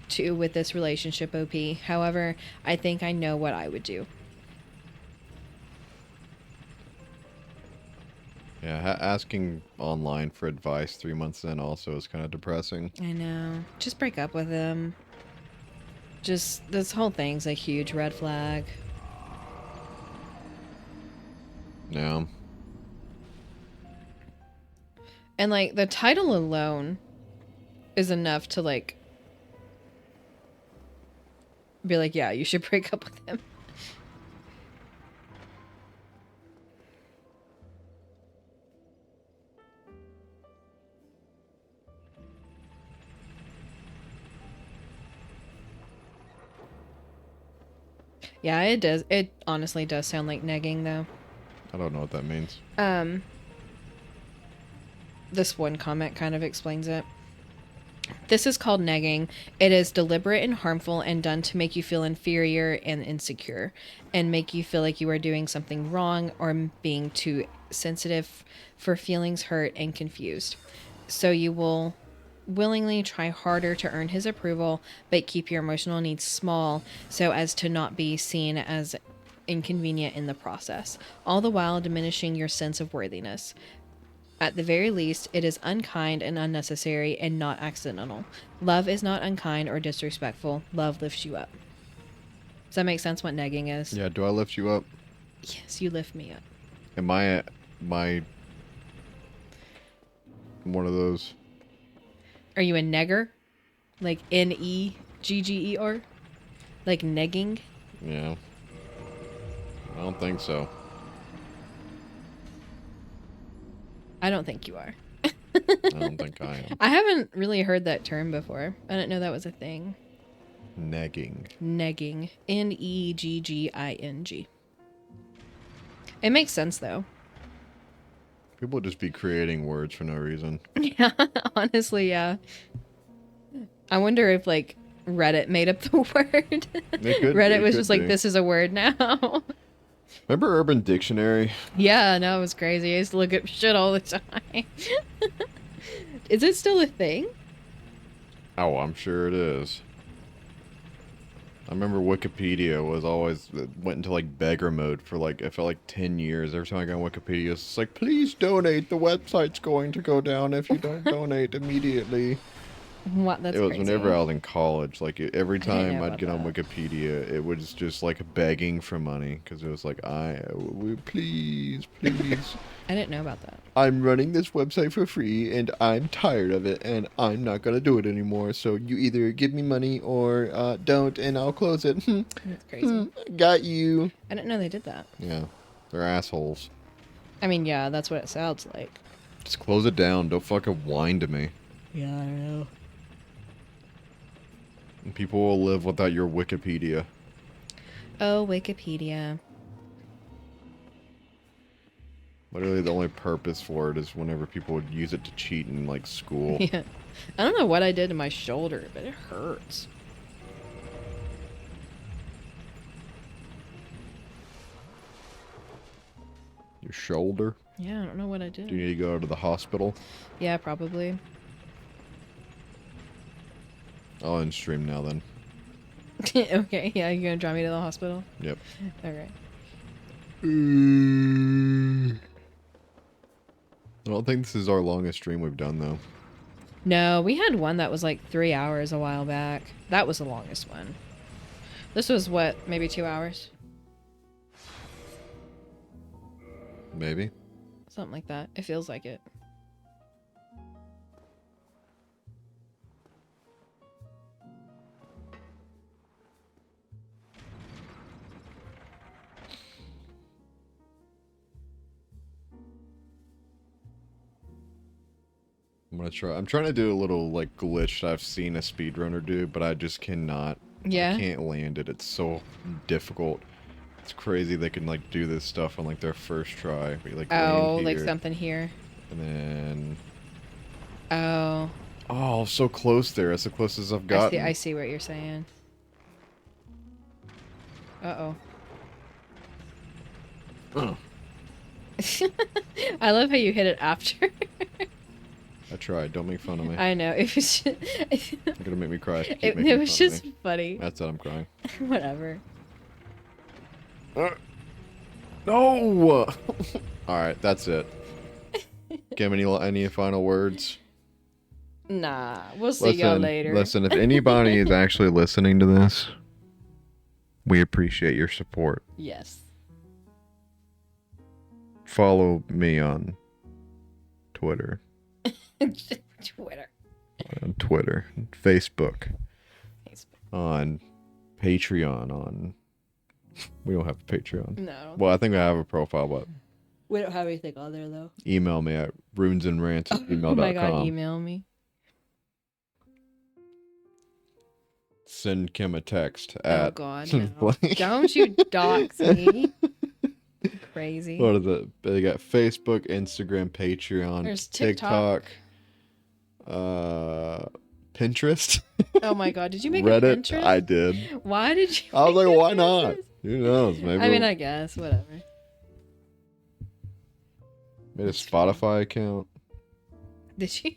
to with this relationship, OP. However, I think I know what I would do. Yeah, asking online for advice 3 months in also is kind of depressing. I know. Just break up with him. Just, this whole thing's a huge red flag. Yeah. And, like, the title alone is enough to, like, be like, yeah, you should break up with him. Yeah, it does. It honestly does sound like negging, though. I don't know what that means. This one comment kind of explains it. This is called negging. It is deliberate and harmful and done to make you feel inferior and insecure and make you feel like you are doing something wrong or being too sensitive for feelings hurt and confused. So you will willingly try harder to earn his approval, but keep your emotional needs small so as to not be seen as inconvenient in the process, all the while diminishing your sense of worthiness. At the very least, it is unkind and unnecessary and not accidental. Love is not unkind or disrespectful. Love lifts you up. Does that make sense what negging is? Yeah, do I lift you up? Yes, you lift me up. Am I one of those? Are you a negger? Like Negger? Like negging? Yeah. I don't think so. I don't think you are. I don't think I am. I haven't really heard that term before. I didn't know that was a thing. Negging. Negging. Negging. It makes sense though. People just be creating words for no reason. Yeah, honestly, yeah. I wonder if like Reddit made up the word. Reddit was just like, this is a word now. Remember Urban Dictionary? Yeah, no, it was crazy. I used to look up shit all the time. Is it still a thing? Oh, I'm sure it is. I remember Wikipedia was always went into like beggar mode for like it felt like 10 years. Every time I go on Wikipedia, it's like, please donate. The website's going to go down if you don't donate immediately. What? That's it was crazy. whenever I was in college. Like every time know I'd get on about Wikipedia, it was just like begging for money because it was like, please. I didn't know about that. I'm running this website for free and I'm tired of it and I'm not gonna do it anymore. So you either give me money or don't, and I'll close it. That's crazy. Got you. I didn't know they did that. Yeah, they're assholes. I mean, yeah, that's what it sounds like. Just close it down. Don't fucking whine to me. Yeah, I know. And people will live without your Wikipedia. Oh, Wikipedia. Literally, the only purpose for it is whenever people would use it to cheat in like school. Yeah. I don't know what I did to my shoulder, but it hurts. Your shoulder? Yeah, I don't know what I Do did. you need to go to the hospital? Yeah, probably. I'll end stream now then. Okay, yeah, you're gonna drive me to the hospital? Yep. Alright. I don't think this is our longest stream we've done though. No, we had one that was like 3 hours a while back. That was the longest one. This was what, maybe 2 hours? Maybe. Something like that. It feels like it. I'm gonna try. I'm trying to do a little like glitch that I've seen a speedrunner do, but I just cannot. Yeah? I can't land it. It's so difficult. It's crazy they can like do this stuff on like their first try. But, like, Oh, land like here, something here. and then Oh. oh, so close there. That's the closest I've I gotten. see, I see what you're saying. Uh-oh. Oh, I love how you hit it after. I tried. Don't make fun of me. I know. It was just, You're gonna make me cry. Keep it making was fun of just me. funny. That's it. I'm crying. Whatever. No. All right, that's it. Give any final words? Nah, we'll see y'all later. Listen, if anybody is actually listening to this, we appreciate your support. Yes. Follow me on Twitter, Twitter. Facebook, Facebook. on Patreon, on... We don't have a Patreon. No. Well, I think I have a profile, but We don't have anything on there, though. email me at runesandrants@gmail.com. Oh my god, email me. Send Kim a text Oh at... god, no. Don't you dox me. Crazy. What is it? They got Facebook, Instagram, Patreon, There's TikTok. Pinterest, Oh my god, did you make a Reddit. Pinterest? I did. Why did you I was make like, a why not? Pinterest? Who knows? Maybe I mean, I guess, whatever. made a Spotify account. Did you?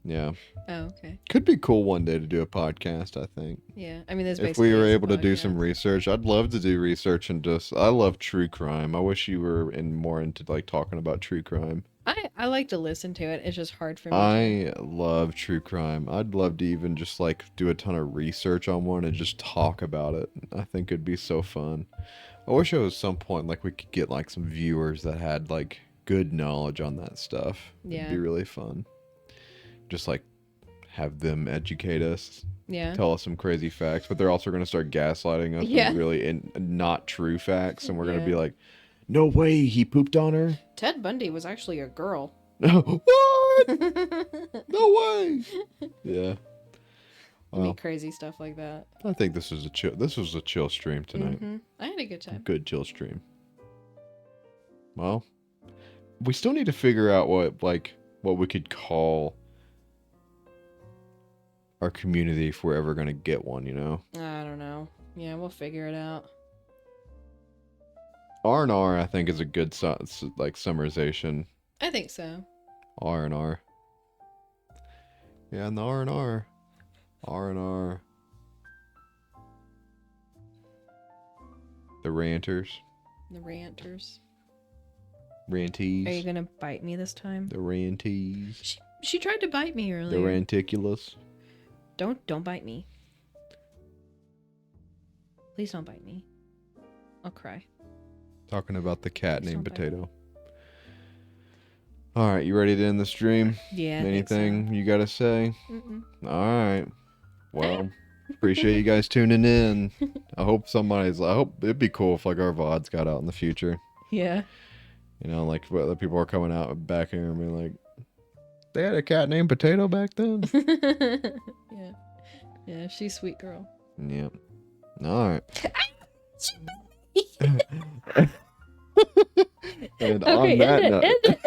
Yeah. Oh, okay. Could be cool one day to do a podcast, I think. Yeah. I mean, this If basically we were is a able to do some podcast. research, I'd love to do research and just I love true crime. I wish you were more into like talking about true crime. I like to listen to it. It's just hard for me to. I love true crime. I'd love to even just like do a ton of research on one and just talk about it. I think it'd be so fun. I wish at some point like we could get like some viewers that had like good knowledge on that stuff. Yeah. It'd be really fun. Just like have them educate us, Yeah. tell us some crazy facts, but they're also going to start gaslighting us Yeah. with really not true facts, and we're going to be Yeah. like, no way, he pooped on her. Ted Bundy was actually a girl. What? No way. Yeah. Well, Crazy stuff like that. I think this was a chill. This was a chill stream tonight. Mm-hmm. I had a good time. Good chill stream. Well, we still need to figure out what we could call our community if we're ever gonna get one. You know, I don't know. Yeah, we'll figure it out. R&R I think is a good like summarization. I think so. R&R. Yeah, and the R&R. R&R. The ranters. The ranters. Rantees. Are you gonna bite me this time? The rantees. She tried to bite me The earlier. ranticulus. Don't bite me. Please don't bite me. I'll cry. Talking about the cat Please named don't bite Potato. Alright, you ready to end the stream? Yeah. I think so. Anything you gotta say? Mm-mm. Alright. Well, appreciate you guys tuning in. I hope it'd be cool if like our VODs got out in the future. Yeah. You know, like what other people are coming out back here and being like, they had a cat named Potato back then? Yeah. Yeah, she's a sweet girl. Yep. Alright. And Okay, on that end it, note, end it.